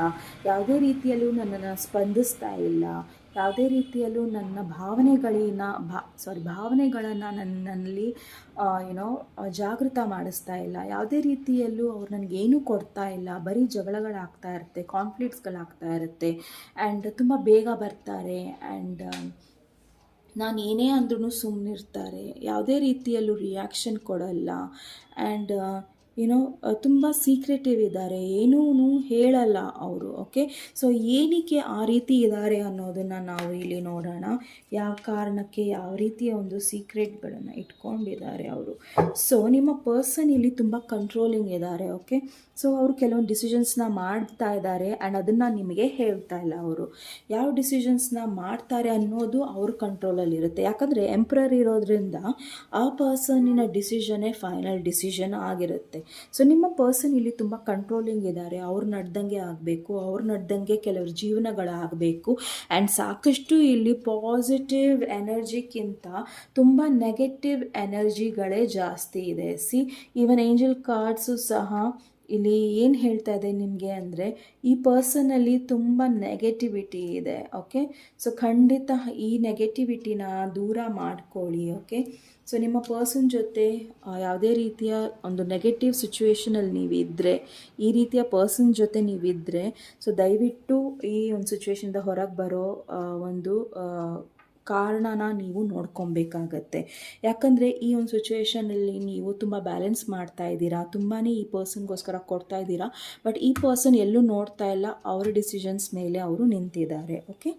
Speaker 1: ಯಾವುದೇ ರೀತಿಯಲ್ಲೂ ನನ್ನನ್ನು ಸ್ಪಂದಿಸ್ತಾ ಇಲ್ಲ, ಯಾವುದೇ ರೀತಿಯಲ್ಲೂ ನನ್ನ ಭಾವನೆಗಳನ್ನು ನನ್ನಲ್ಲಿ ಜಾಗೃತ ಮಾಡಿಸ್ತಾ ಇಲ್ಲ, ಯಾವುದೇ ರೀತಿಯಲ್ಲೂ ಅವ್ರು ನನಗೇನೂ ಕೊಡ್ತಾ ಇಲ್ಲ, ಬರೀ ಜಗಳಗಳಾಗ್ತಾ ಇರುತ್ತೆ, ಕಾನ್ಫ್ಲಿಕ್ಟ್ಸ್ಗಳಾಗ್ತಾ ಇರುತ್ತೆ ಆ್ಯಂಡ್ ತುಂಬ ಬೇಗ ಬರ್ತಾರೆ ಆ್ಯಂಡ್ ನಾನು ಏನೇ ಅಂದ್ರೂ ಸುಮ್ಮನಿರ್ತಾರೆ, ಯಾವುದೇ ರೀತಿಯಲ್ಲೂ ರಿಯಾಕ್ಷನ್ ಕೊಡಲ್ಲ ಆ್ಯಂಡ್ ತುಂಬ ಸೀಕ್ರೆಟಿವ್ ಇದ್ದಾರೆ, ಏನೂ ಹೇಳಲ್ಲ ಅವರು. ಓಕೆ, ಸೊ ಏನಕ್ಕೆ ಆ ರೀತಿ ಇದ್ದಾರೆ ಅನ್ನೋದನ್ನು ನಾವು ಇಲ್ಲಿ ನೋಡೋಣ. ಯಾವ ಕಾರಣಕ್ಕೆ ಯಾವ ರೀತಿಯ ಒಂದು ಸೀಕ್ರೆಟ್ಗಳನ್ನು ಇಟ್ಕೊಂಡಿದ್ದಾರೆ ಅವರು. ಸೊ ನಿಮ್ಮ ಪರ್ಸನ್ ಇಲ್ಲಿ ತುಂಬ ಕಂಟ್ರೋಲಿಂಗ್ ಇದ್ದಾರೆ. ಓಕೆ, ಸೊ ಅವರು ಕೆಲವೊಂದು ಡಿಸಿಷನ್ಸ್ನ ಮಾಡ್ತಾ ಇದ್ದಾರೆ ಆ್ಯಂಡ್ ಅದನ್ನು ನಿಮಗೆ ಹೇಳ್ತಾ ಇಲ್ಲ. ಅವರು ಯಾವ ಡಿಸಿಷನ್ಸ್ನ ಮಾಡ್ತಾರೆ ಅನ್ನೋದು ಅವ್ರ ಕಂಟ್ರೋಲಲ್ಲಿರುತ್ತೆ. ಯಾಕಂದರೆ ಎಂಪ್ರರ್ ಇರೋದ್ರಿಂದ ಆ ಪರ್ಸನ್ನಿನ ಡಿಸಿಷನ್ನೇ ಫೈನಲ್ ಡಿಸಿಷನ್ ಆಗಿರುತ್ತೆ. ಸೊ ನಿಮ್ಮ ಪರ್ಸನ್ ಇಲ್ಲಿ ತುಂಬ ಕಂಟ್ರೋಲಿಂಗ್ ಇದ್ದಾರೆ, ಅವ್ರು ನಡ್ದಂಗೆ ಆಗಬೇಕು, ಅವ್ರು ನಡ್ದಂಗೆ ಕೆಲವ್ರ ಜೀವನಗಳಾಗಬೇಕು ಆ್ಯಂಡ್ ಸಾಕಷ್ಟು ಇಲ್ಲಿ ಪಾಸಿಟಿವ್ ಎನರ್ಜಿಗಿಂತ ತುಂಬ ನೆಗೆಟಿವ್ ಎನರ್ಜಿಗಳೇ ಜಾಸ್ತಿ ಇದೆ. ಈವನ್ ಏಂಜಲ್ ಕಾರ್ಡ್ಸು ಸಹ ಇಲ್ಲಿ ಏನು ಹೇಳ್ತಾ ಇದೆ ನಿಮಗೆ ಅಂದರೆ, ಈ ಪರ್ಸನಲ್ಲಿ ತುಂಬ ನೆಗೆಟಿವಿಟಿ ಇದೆ. ಓಕೆ, ಸೊ ಖಂಡಿತ ಈ ನೆಗೆಟಿವಿಟಿನ ದೂರ ಮಾಡ್ಕೊಳ್ಳಿ. ಓಕೆ, ಸೊ ನಿಮ್ಮ ಪರ್ಸನ್ ಜೊತೆ ಯಾವುದೇ ರೀತಿಯ ಒಂದು ನೆಗೆಟಿವ್ ಸಿಚುವೇಷನಲ್ಲಿ ನೀವಿದ್ದರೆ, ಈ ರೀತಿಯ ಪರ್ಸನ್ ಜೊತೆ ನೀವಿದ್ದರೆ, ಸೊ ದಯವಿಟ್ಟು ಈ ಒಂದು ಸಿಚುವೇಷನಿಂದ ಹೊರಗೆ ಬರೋ ಒಂದು ಕಾರಣನ ನೀವು ನೋಡ್ಕೊಬೇಕಾಗತ್ತೆ. ಯಾಕಂದರೆ ಈ ಒಂದು ಸಿಚುವೇಷನಲ್ಲಿ ನೀವು ತುಂಬ ಬ್ಯಾಲೆನ್ಸ್ ಮಾಡ್ತಾ ಇದ್ದೀರಾ, ತುಂಬಾ ಈ ಪರ್ಸನ್ಗೋಸ್ಕರ ಕೊಡ್ತಾ ಇದ್ದೀರಾ, ಬಟ್ ಈ ಪರ್ಸನ್ ಎಲ್ಲೂ ನೋಡ್ತಾ ಇಲ್ಲ, ಅವರ ಡಿಸಿಷನ್ಸ್ ಮೇಲೆ ಅವರು ನಿಂತಿದ್ದಾರೆ. ಓಕೆ,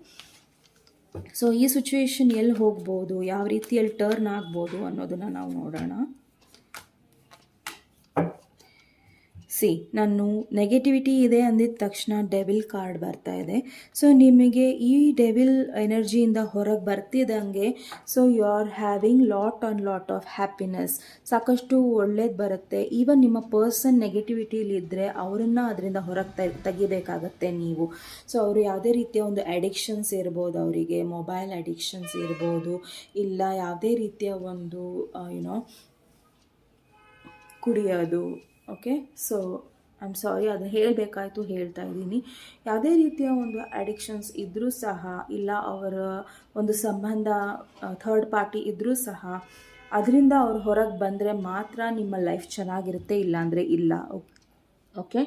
Speaker 1: ಸೊ ಈ ಸಿಚುವೇಶನ್ ಎಲ್ಲಿ ಹೋಗ್ಬೋದು, ಯಾವ ರೀತಿಯಲ್ಲಿ ಟರ್ನ್ ಆಗ್ಬೋದು ಅನ್ನೋದನ್ನು ನಾವು ನೋಡೋಣ. ನಾನು ನೆಗೆಟಿವಿಟಿ ಇದೆ ಅಂದಿದ ತಕ್ಷಣ ಡೆವಿಲ್ ಕಾರ್ಡ್ ಬರ್ತಾ ಇದೆ. ಸೊ ನಿಮಗೆ ಈ ಡೆವಿಲ್ ಎನರ್ಜಿಯಿಂದ ಹೊರಗೆ ಬರ್ತಿದ್ದಂಗೆ, so you are having lot of happiness, ಸಾಕಷ್ಟು ಒಳ್ಳೇದು ಬರುತ್ತೆ. ಈವನ್ ನಿಮ್ಮ ಪರ್ಸನ್ ನೆಗೆಟಿವಿಟಿಲಿದ್ದರೆ ಅವರನ್ನು ಅದರಿಂದ ಹೊರಗೆ ತೆಗಿಬೇಕಾಗತ್ತೆ ನೀವು. ಸೊ ಅವರು ಯಾವುದೇ ರೀತಿಯ ಒಂದು ಅಡಿಕ್ಷನ್ಸ್ ಇರ್ಬೋದು, ಅವರಿಗೆ ಮೊಬೈಲ್ ಅಡಿಕ್ಷನ್ಸ್ ಇರ್ಬೋದು, ಇಲ್ಲ ಯಾವುದೇ ರೀತಿಯ ಒಂದು ಕುಡಿಯೋದು. Okay, so I am sorry, ಅದನ್ನು ಹೇಳಬೇಕಾಯ್ತು, ಹೇಳ್ತಾ ಇದ್ದೀನಿ. ಯಾವುದೇ ರೀತಿಯ ಒಂದು ಅಡಿಕ್ಷನ್ಸ್ ಇದ್ದರೂ ಸಹ, ಇಲ್ಲ ಅವರ ಒಂದು ಸಂಬಂಧ ಥರ್ಡ್ ಪಾರ್ಟಿ ಇದ್ದರೂ ಸಹ, ಅದರಿಂದ ಅವ್ರು ಹೊರಗೆ ಬಂದರೆ ಮಾತ್ರ ನಿಮ್ಮ ಲೈಫ್ ಚೆನ್ನಾಗಿರುತ್ತೆ, ಇಲ್ಲಾಂದರೆ ಇಲ್ಲ. ಓಕೆ,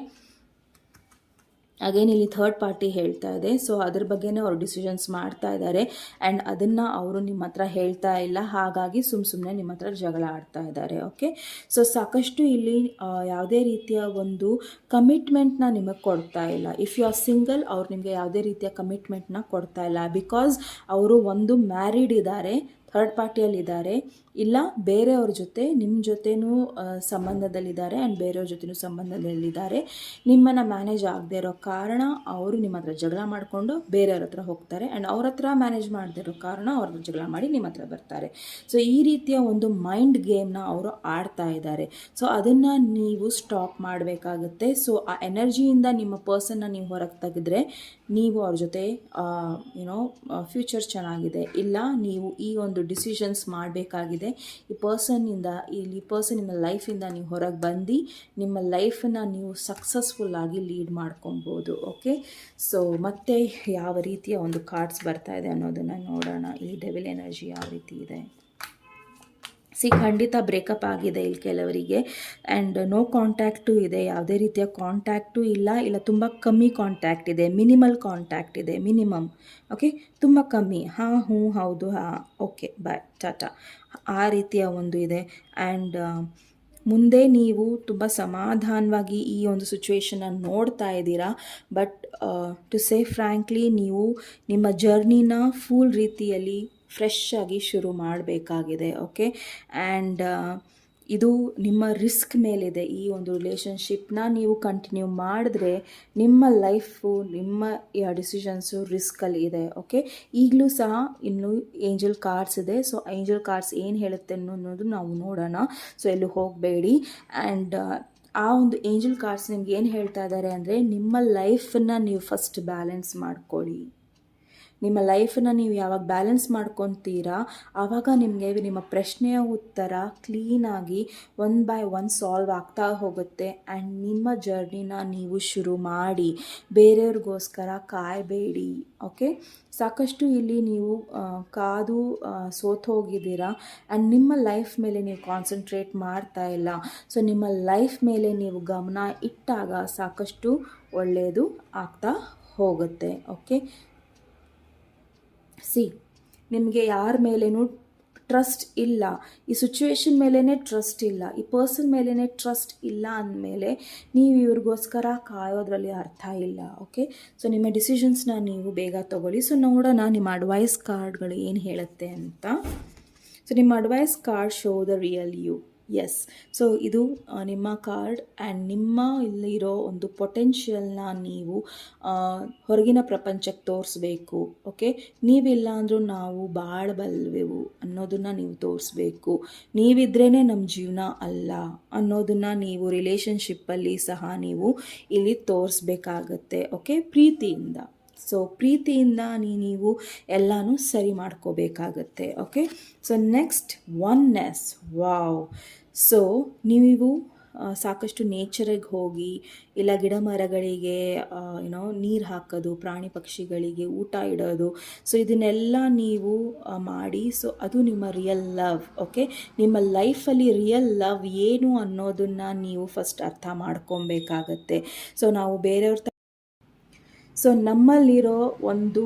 Speaker 1: ಅಗೇನ್ ಇಲ್ಲಿ ಥರ್ಡ್ ಪಾರ್ಟಿ ಹೇಳ್ತಾ ಇದೆ. ಸೊ ಅದ್ರ ಬಗ್ಗೆನೇ ಅವರು ಡಿಸಿಷನ್ಸ್ ಮಾಡ್ತಾ ಇದ್ದಾರೆ, ಆ್ಯಂಡ್ ಅದನ್ನು ಅವರು ನಿಮ್ಮ ಹತ್ರ ಹೇಳ್ತಾ ಇಲ್ಲ, ಹಾಗಾಗಿ ಸುಮ್ಮನೆ ನಿಮ್ಮ ಹತ್ರ ಜಗಳ ಆಡ್ತಾ ಇದ್ದಾರೆ. ಓಕೆ, ಸೊ ಸಾಕಷ್ಟು ಇಲ್ಲಿ ಯಾವುದೇ ರೀತಿಯ ಒಂದು ಕಮಿಟ್ಮೆಂಟ್ನ ನಿಮಗೆ ಕೊಡ್ತಾ ಇಲ್ಲ. ಇಫ್ ಯು ಆರ್ ಸಿಂಗಲ್, ಅವ್ರು ನಿಮಗೆ ಯಾವುದೇ ರೀತಿಯ ಕಮಿಟ್ಮೆಂಟ್ನ ಕೊಡ್ತಾ ಇಲ್ಲ, ಬಿಕಾಸ್ ಅವರು ಒಂದು ಮ್ಯಾರಿಡ್ ಇದ್ದಾರೆ, ಥರ್ಡ್ ಪಾರ್ಟಿಯಲ್ಲಿದ್ದಾರೆ, ಇಲ್ಲ ಬೇರೆಯವ್ರ ಜೊತೆ ನಿಮ್ಮ ಜೊತೆನೂ ಸಂಬಂಧದಲ್ಲಿದ್ದಾರೆ, ಆ್ಯಂಡ್ ಬೇರೆಯವ್ರ ಜೊತೆನೂ ಸಂಬಂಧದಲ್ಲಿದ್ದಾರೆ. ನಿಮ್ಮನ್ನು ಮ್ಯಾನೇಜ್ ಆಗದೆ ಇರೋ ಕಾರಣ ಅವರು ನಿಮ್ಮ ಹತ್ರ ಜಗಳ ಮಾಡಿಕೊಂಡು ಬೇರೆಯವ್ರ ಹತ್ರ ಹೋಗ್ತಾರೆ, ಆ್ಯಂಡ್ ಅವ್ರ ಹತ್ರ ಮ್ಯಾನೇಜ್ ಮಾಡದೇ ಇರೋ ಕಾರಣ ಅವ್ರ ಜಗಳ ಮಾಡಿ ನಿಮ್ಮ ಹತ್ರ ಬರ್ತಾರೆ. ಸೊ ಈ ರೀತಿಯ ಒಂದು ಮೈಂಡ್ ಗೇಮ್ನ ಅವರು ಆಡ್ತಾ ಇದ್ದಾರೆ. ಸೊ ಅದನ್ನು ನೀವು ಸ್ಟಾಪ್ ಮಾಡಬೇಕಾಗುತ್ತೆ. ಸೊ ಆ ಎನರ್ಜಿಯಿಂದ ನಿಮ್ಮ ಪರ್ಸನ್ನ ನೀವು ಹೊರಗೆ ತೆಗೆದ್ರೆ ನೀವು ಅವ್ರ ಜೊತೆ ಫ್ಯೂಚರ್ ಚೆನ್ನಾಗಿದೆ, ಇಲ್ಲ ನೀವು ಈ ಒಂದು ಡಿಸಿಷನ್ಸ್ ಮಾಡಬೇಕಾಗಿದೆ. ಈ ಪರ್ಸನ್ನಿಂದ ಲೈಫಿಂದ ನೀವು ಹೊರಗೆ ಬಂದು ನಿಮ್ಮ ಲೈಫನ್ನು ನೀವು ಸಕ್ಸಸ್ಫುಲ್ಲಾಗಿ ಲೀಡ್ ಮಾಡ್ಕೊಬೋದು. ಓಕೆ, ಸೊ ಮತ್ತೆ ಯಾವ ರೀತಿಯ ಒಂದು ಕಾರ್ಡ್ಸ್ ಬರ್ತಾ ಇದೆ ಅನ್ನೋದನ್ನು ನೋಡೋಣ. ಈ ಡೆವಿಲ್ ಎನರ್ಜಿ ಯಾವ ರೀತಿ ಇದೆ. ಖಂಡಿತ ಬ್ರೇಕಪ್ ಆಗಿದೆ ಇಲ್ಲಿ ಕೆಲವರಿಗೆ, ಆ್ಯಂಡ್ ನೋ ಕಾಂಟ್ಯಾಕ್ಟು ಇದೆ, ಯಾವುದೇ ರೀತಿಯ ಕಾಂಟ್ಯಾಕ್ಟು ಇಲ್ಲ ತುಂಬ ಕಮ್ಮಿ ಕಾಂಟ್ಯಾಕ್ಟ್ ಇದೆ, ಮಿನಿಮಲ್ ಕಾಂಟ್ಯಾಕ್ಟ್ ಇದೆ, ಮಿನಿಮಮ್. ಓಕೆ, ತುಂಬ ಕಮ್ಮಿ, ಹಾಂ ಹ್ಞೂ ಹೌದು ಹಾಂ ಓಕೆ ಬಾಯ್ ಟಾಟಾ, ಆ ರೀತಿಯ ಒಂದು ಇದೆ. ಆ್ಯಂಡ್ ಮುಂದೆ ನೀವು ತುಂಬ ಸಮಾಧಾನವಾಗಿ ಈ ಒಂದು ಸಿಚುವೇಶನನ್ನು ನೋಡ್ತಾ ಇದ್ದೀರಾ, ಬಟ್ ಟು ಸೇ ಫ್ರ್ಯಾಂಕ್ಲಿ ನೀವು ನಿಮ್ಮ ಜರ್ನಿನ ಫುಲ್ ರೀತಿಯಲ್ಲಿ ಫ್ರೆಶ್ ಆಗಿ ಶುರು ಮಾಡಬೇಕಾಗಿದೆ. ಓಕೆ, ಆ್ಯಂಡ್ ಇದು ನಿಮ್ಮ ರಿಸ್ಕ್ ಮೇಲಿದೆ. ಈ ಒಂದು ರಿಲೇಷನ್ಶಿಪ್ನ ನೀವು ಕಂಟಿನ್ಯೂ ಮಾಡಿದ್ರೆ ನಿಮ್ಮ ಲೈಫು, ನಿಮ್ಮ ಡಿಸಿಷನ್ಸು ರಿಸ್ಕಲ್ಲಿ ಇದೆ. ಓಕೆ, ಈಗಲೂ ಸಹ ಇನ್ನೂ ಏಂಜಲ್ ಕಾರ್ಡ್ಸ್ ಇದೆ. ಸೊ ಏಂಜಲ್ ಕಾರ್ಡ್ಸ್ ಏನು ಹೇಳುತ್ತೆ ಅನ್ನೋದು ನಾವು ನೋಡೋಣ. ಸೊ ಎಲ್ಲೂ ಹೋಗಬೇಡಿ. ಆ್ಯಂಡ್ ಆ ಒಂದು ಏಂಜಲ್ ಕಾರ್ಡ್ಸ್ ನಿಮ್ಗೆ ಏನು ಹೇಳ್ತಾ ಇದ್ದಾರೆ ಅಂದರೆ, ನಿಮ್ಮ ಲೈಫನ್ನು ನೀವು ಫಸ್ಟ್ ಬ್ಯಾಲೆನ್ಸ್ ಮಾಡ್ಕೊಳ್ಳಿ. ನಿಮ್ಮ ಲೈಫನ್ನು ನೀವು ಯಾವಾಗ ಬ್ಯಾಲೆನ್ಸ್ ಮಾಡ್ಕೊತೀರಾ, ಆವಾಗ ನಿಮಗೆ ನಿಮ್ಮ ಪ್ರಶ್ನೆಯ ಉತ್ತರ ಕ್ಲೀನಾಗಿ ಒನ್ ಬೈ ಒನ್ ಸಾಲ್ವ್ ಆಗ್ತಾ ಹೋಗುತ್ತೆ. ಆ್ಯಂಡ್ ನಿಮ್ಮ ಜರ್ನಿನ ನೀವು ಶುರು ಮಾಡಿ, ಬೇರೆಯವ್ರಿಗೋಸ್ಕರ ಕಾಯಬೇಡಿ. ಓಕೆ, ಸಾಕಷ್ಟು ಇಲ್ಲಿ ನೀವು ಕಾದು ಸೋತು ಹೋಗಿದ್ದೀರಾ, ಆ್ಯಂಡ್ ನಿಮ್ಮ ಲೈಫ್ ಮೇಲೆ ನೀವು ಕಾನ್ಸಂಟ್ರೇಟ್ ಮಾಡ್ತಾ ಇಲ್ಲ. ಸೊ ನಿಮ್ಮ ಲೈಫ್ ಮೇಲೆ ನೀವು ಗಮನ ಇಟ್ಟಾಗ ಸಾಕಷ್ಟು ಒಳ್ಳೆಯದು ಆಗ್ತಾ ಹೋಗುತ್ತೆ. ಓಕೆ, ನಿಮಗೆ ಯಾರ ಮೇಲೇನೂ ಟ್ರಸ್ಟ್ ಇಲ್ಲ, ಈ ಸಿಚುವೇಶನ್ ಮೇಲೇ ಟ್ರಸ್ಟ್ ಇಲ್ಲ, ಈ ಪರ್ಸನ್ ಮೇಲೇ ಟ್ರಸ್ಟ್ ಇಲ್ಲ ಅಂದಮೇಲೆ ನೀವು ಇವ್ರಿಗೋಸ್ಕರ ಕಾಯೋದ್ರಲ್ಲಿ ಅರ್ಥ ಇಲ್ಲ. ಓಕೆ, ಸೊ ನಿಮ್ಮ ಡಿಸಿಷನ್ಸ್ನ ನೀವು ಬೇಗ ತೊಗೊಳ್ಳಿ. ಸೊ ನೋಡೋಣ ನಿಮ್ಮ ಅಡ್ವೈಸ್ ಕಾರ್ಡ್ಗಳು ಏನು ಹೇಳುತ್ತೆ ಅಂತ. ಸೊ ನಿಮ್ಮ advice card show the real you. Yes, so ಇದು ನಿಮ್ಮ ಕಾರ್ಡ್, ಆ್ಯಂಡ್ ನಿಮ್ಮ ಇಲ್ಲಿರೋ ಒಂದು ಪೊಟೆನ್ಷಿಯಲ್ನ ನೀವು ಹೊರಗಿನ ಪ್ರಪಂಚಕ್ಕೆ ತೋರಿಸ್ಬೇಕು. ಓಕೆ, ನೀವಿಲ್ಲ ಅಂದರೂ ನಾವು ಬಾಳಬಲ್ಲೆವು ಅನ್ನೋದನ್ನು ನೀವು ತೋರಿಸ್ಬೇಕು. ನೀವಿದ್ರೇ ನಮ್ಮ ಜೀವನ ಅಲ್ಲ ಅನ್ನೋದನ್ನು ನೀವು ರಿಲೇಷನ್ಶಿಪ್ಪಲ್ಲಿ ಸಹ ನೀವು ಇಲ್ಲಿ ತೋರಿಸ್ಬೇಕಾಗತ್ತೆ. ಓಕೆ, ಪ್ರೀತಿಯಿಂದ. ಸೊ ಪ್ರೀತಿಯಿಂದ ನೀವು ಎಲ್ಲನೂ ಸರಿ ಮಾಡ್ಕೋಬೇಕಾಗತ್ತೆ. Okay, so next oneness. Wow, so ನೀವು ಸಾಕಷ್ಟು ನೇಚರಿಗೆ ಹೋಗಿ, ಇಲ್ಲ ಗಿಡ ಮರಗಳಿಗೆ ನೀರು ಹಾಕೋದು, ಪ್ರಾಣಿ ಪಕ್ಷಿಗಳಿಗೆ ಊಟ ಇಡೋದು, ಸೊ ಇದನ್ನೆಲ್ಲ ನೀವು ಮಾಡಿ. ಸೊ ಅದು ನಿಮ್ಮ ರಿಯಲ್ ಲವ್. ಓಕೆ, ನಿಮ್ಮ ಲೈಫಲ್ಲಿ ರಿಯಲ್ ಲವ್ ಏನು ಅನ್ನೋದನ್ನು ನೀವು ಫಸ್ಟ್ ಅರ್ಥ ಮಾಡ್ಕೊಬೇಕಾಗತ್ತೆ. ಸೊ ನಾವು ಬೇರೆಯವ್ರ ಸೊ ನಮ್ಮಲ್ಲಿರೋ ಒಂದು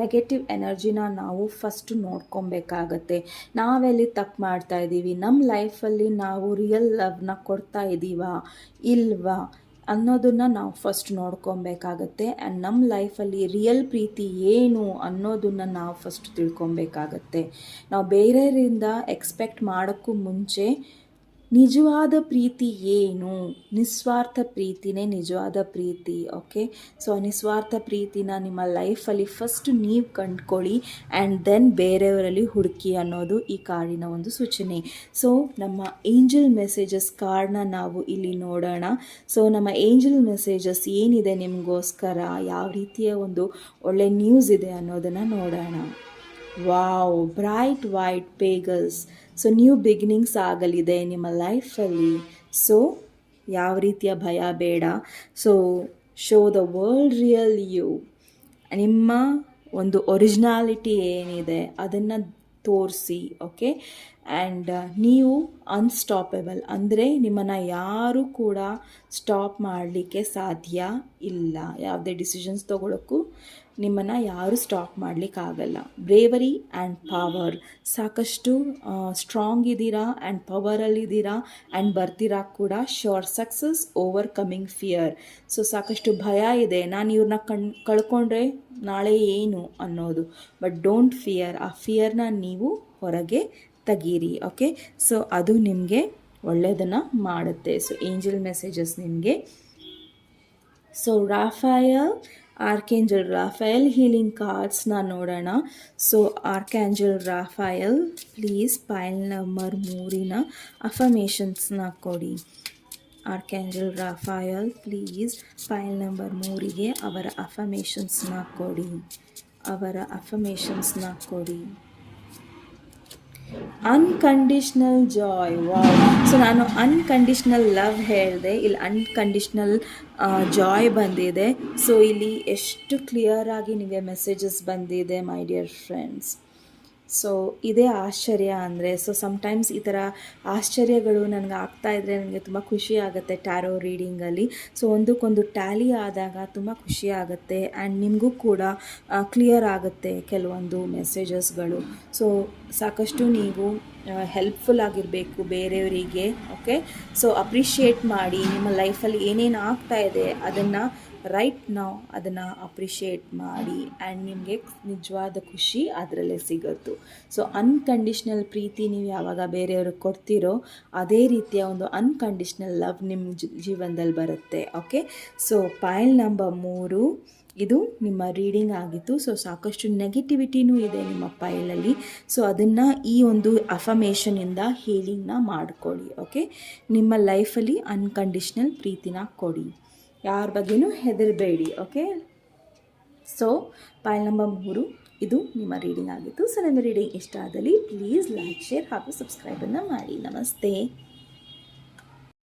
Speaker 1: ನೆಗೆಟಿವ್ ಎನರ್ಜಿನ ನಾವು ಫಸ್ಟ್ ನೋಡ್ಕೊಬೇಕಾಗತ್ತೆ. ನಾವೆಲ್ಲಿ ತಪ್ಪು ಮಾಡ್ತಾ ಇದ್ದೀವಿ, ನಮ್ಮ ಲೈಫಲ್ಲಿ ನಾವು ರಿಯಲ್ ಲವ್ನ ಕೊಡ್ತಾ ಇದ್ದೀವಾ ಇಲ್ವಾ ಅನ್ನೋದನ್ನು ನಾವು ಫಸ್ಟ್ ನೋಡ್ಕೊಬೇಕಾಗತ್ತೆ. ಆ್ಯಂಡ್ ನಮ್ಮ ಲೈಫಲ್ಲಿ ರಿಯಲ್ ಪ್ರೀತಿ ಏನು ಅನ್ನೋದನ್ನು ನಾವು ಫಸ್ಟ್ ತಿಳ್ಕೊಬೇಕಾಗತ್ತೆ. ನಾವು ಬೇರೆಯವರಿಂದ ಎಕ್ಸ್ಪೆಕ್ಟ್ ಮಾಡೋಕ್ಕೂ ಮುಂಚೆ ನಿಜವಾದ ಪ್ರೀತಿ ಏನು, ನಿಸ್ವಾರ್ಥ ಪ್ರೀತಿನೇ ನಿಜವಾದ ಪ್ರೀತಿ. ಓಕೆ, ಸೊ ನಿಸ್ವಾರ್ಥ ಪ್ರೀತಿನ ನಿಮ್ಮ ಲೈಫಲ್ಲಿ ಫಸ್ಟ್ ನೀವು ಕಂಡ್ಕೊಳ್ಳಿ ಆ್ಯಂಡ್ ದೆನ್ ಬೇರೆಯವರಲ್ಲಿ ಹುಡುಕಿ ಅನ್ನೋದು ಈ ಕಾರ್ಡಿನ ಒಂದು ಸೂಚನೆ. ಸೊ ನಮ್ಮ ಏಂಜಲ್ ಮೆಸೇಜಸ್ ಕಾರ್ಡ್ನ ನಾವು ಇಲ್ಲಿ ನೋಡೋಣ. ಸೊ ನಮ್ಮ ಏಂಜಲ್ ಮೆಸೇಜಸ್ ಏನಿದೆ ನಿಮಗೋಸ್ಕರ, ಯಾವ ರೀತಿಯ ಒಂದು ಒಳ್ಳೆ ನ್ಯೂಸ್ ಇದೆ ಅನ್ನೋದನ್ನು ನೋಡೋಣ. ವಾವ್, ಬ್ರೈಟ್ ವೈಟ್ ಪೇಗಲ್ಸ್. ಸೊ ನ್ಯೂ ಬಿಗಿನಿಂಗ್ಸ್ ಆಗಲಿದೆ ನಿಮ್ಮ ಲೈಫಲ್ಲಿ. ಸೊ ಯಾವ ರೀತಿಯ ಭಯ ಬೇಡ. So show the world real you. ನಿಮ್ಮ ಒಂದು ಒರಿಜಿನಾಲಿಟಿ ಏನಿದೆ ಅದನ್ನು ತೋರಿಸಿ. ಓಕೆ, ಆ್ಯಂಡ್ ನೀವು ಅನ್ಸ್ಟಾಪೇಬಲ್, ಅಂದರೆ ನಿಮ್ಮನ್ನು ಯಾರೂ ಕೂಡ ಸ್ಟಾಪ್ ಮಾಡಲಿಕ್ಕೆ ಸಾಧ್ಯ ಇಲ್ಲ. ಯಾವುದೇ ಡಿಸಿಷನ್ಸ್ ತೊಗೊಳಕ್ಕೂ ನಿಮ್ಮನ್ನು ಯಾರೂ ಸ್ಟಾಪ್ ಮಾಡಲಿಕ್ಕಾಗಲ್ಲ. ಬ್ರೇವರಿ ಆ್ಯಂಡ್ ಪವರ್, ಸಾಕಷ್ಟು ಸ್ಟ್ರಾಂಗ್ ಇದ್ದೀರಾ ಆ್ಯಂಡ್ ಪವರಲ್ಲಿದ್ದೀರಾ ಆ್ಯಂಡ್ ಬರ್ತೀರಾ ಕೂಡ. Sure success over coming fear. So ಸಾಕಷ್ಟು ಭಯ ಇದೆ, ನಾನು ಇವ್ರನ್ನ ಕಳ್ಕೊಂಡ್ರೆ ನಾಳೆ ಏನು ಅನ್ನೋದು. ಬಟ್ ಡೋಂಟ್ ಫಿಯರ್, ಆ ಫಿಯರ್ನ ನೀವು ಹೊರಗೆ ತೆಗೀರಿ. ಓಕೆ, ಸೊ ಅದು ನಿಮಗೆ ಒಳ್ಳೆಯದನ್ನು ಮಾಡುತ್ತೆ. ಸೊ ಏಂಜಲ್ ಮೆಸೇಜಸ್ ನಿಮಗೆ. ಸೊ ರಾಫಾಯಲ್, ಆರ್ಕ್ಯಾಂಜಲ್ ರಾಫಾಯಲ್ ಹೀಲಿಂಗ್ ಕಾರ್ಡ್ಸ್ನ ನೋಡೋಣ. ಸೊ ಆರ್ಕ್ಯಾಂಜಲ್ ರಾಫಾಯಲ್ ಪ್ಲೀಸ್ ಪೈಲ್ ನಂಬರ್ 3 ಅಫರ್ಮೇಷನ್ಸ್ನ ಕೊಡಿ. ಆರ್ಕ್ಯಾಂಜಲ್ ರಾಫಾಯಲ್ ಪ್ಲೀಸ್ ಪೈಲ್ ನಂಬರ್ 3 ಅವರ ಅಫರ್ಮೇಷನ್ಸ್ನ ಕೊಡಿ. ಅನ್ಕಂಡೀಷ್ನಲ್ ಜಾಯ್. ವಾವ್, ಸೊ ನಾನು ಅನ್ಕಂಡೀಷ್ನಲ್ ಲವ್ ಹೇಳಿದೆ, ಇಲ್ಲಿ ಅನ್ಕಂಡೀಷ್ನಲ್ ಜಾಯ್ ಬಂದಿದೆ. ಸೊ ಇಲ್ಲಿ ಎಷ್ಟು ಕ್ಲಿಯರಾಗಿ ನಿಮಗೆ ಮೆಸೇಜಸ್ ಬಂದಿದೆ ಮೈ ಡಿಯರ್ ಫ್ರೆಂಡ್ಸ್. ಸೊ ಇದೇ ಆಶ್ಚರ್ಯ ಅಂದರೆ. ಸೊ ಸಮ್ಟೈಮ್ಸ್ ಈ ಥರ ಆಶ್ಚರ್ಯಗಳು ನನಗೆ ಆಗ್ತಾಯಿದ್ರೆ ನನಗೆ ತುಂಬ ಖುಷಿ ಆಗುತ್ತೆ ಟ್ಯಾರೋ ರೀಡಿಂಗಲ್ಲಿ. ಸೊ ಒಂದಕ್ಕೊಂದು ಟ್ಯಾಲಿ ಆದಾಗ ತುಂಬ ಖುಷಿ ಆಗುತ್ತೆ ಆ್ಯಂಡ್ ನಿಮಗೂ ಕೂಡ ಕ್ಲಿಯರ್ ಆಗುತ್ತೆ ಕೆಲವೊಂದು ಮೆಸೇಜಸ್ಗಳು. ಸೊ ಸಾಕಷ್ಟು ನೀವು ಹೆಲ್ಪ್ಫುಲ್ ಆಗಿರಬೇಕು ಬೇರೆಯವರಿಗೆ. ಓಕೆ, ಸೊ ಅಪ್ರಿಷಿಯೇಟ್ ಮಾಡಿ. ನಿಮ್ಮ ಲೈಫಲ್ಲಿ ಏನೇನು ಆಗ್ತಾಯಿದೆ ಅದನ್ನು ರೈಟ್ ನಾವು ಅದನ್ನು ಅಪ್ರಿಷಿಯೇಟ್ ಮಾಡಿ ಆ್ಯಂಡ್ ನಿಮಗೆ ನಿಜವಾದ ಖುಷಿ ಅದರಲ್ಲೇ ಸಿಗುತ್ತೆ. ಸೊ ಅನ್ಕಂಡೀಷ್ನಲ್ ಪ್ರೀತಿ ನೀವು ಯಾವಾಗ ಬೇರೆಯವ್ರಿಗೆ ಕೊಡ್ತೀರೋ ಅದೇ ರೀತಿಯ ಒಂದು ಅನ್ಕಂಡೀಷ್ನಲ್ ಲವ್ ನಿಮ್ಮ ಜೀವನದಲ್ಲಿ ಬರುತ್ತೆ. ಓಕೆ, ಸೊ ಪೈಲ್ ನಂಬರ್ 3 ಇದು ನಿಮ್ಮ ರೀಡಿಂಗ್ ಆಗಿತ್ತು. ಸೊ ಸಾಕಷ್ಟು ನೆಗೆಟಿವಿಟಿನೂ ಇದೆ ನಿಮ್ಮ ಪೈಲಲ್ಲಿ. ಸೊ ಅದನ್ನು ಈ ಒಂದು ಅಫರ್ಮೇಷನಿಂದ ಹೀಲಿಂಗ್ನ ಮಾಡಿಕೊಳ್ಳಿ. ಓಕೆ, ನಿಮ್ಮ ಲೈಫಲ್ಲಿ ಅನ್ಕಂಡೀಷ್ನಲ್ ಪ್ರೀತಿನ ಕೊಡಿ, ಯಾರ ಬಗ್ಗೆನೂ ಹೆದರಬೇಡಿ. ಓಕೆ, ಸೊ ಪೈಲ್ ನಂಬರ್ 3 ಇದು ನಿಮ್ಮ ರೀಡಿಂಗ್ ಆಗಿತ್ತು. ಸೊ ನಿಮ್ಮ ರೀಡಿಂಗ್ ಇಷ್ಟ ಆದಲ್ಲಿ ಪ್ಲೀಸ್ ಲೈಕ್, ಶೇರ್ ಹಾಗೂ ಸಬ್ಸ್ಕ್ರೈಬನ್ನು ಮಾಡಿ. ನಮಸ್ತೆ.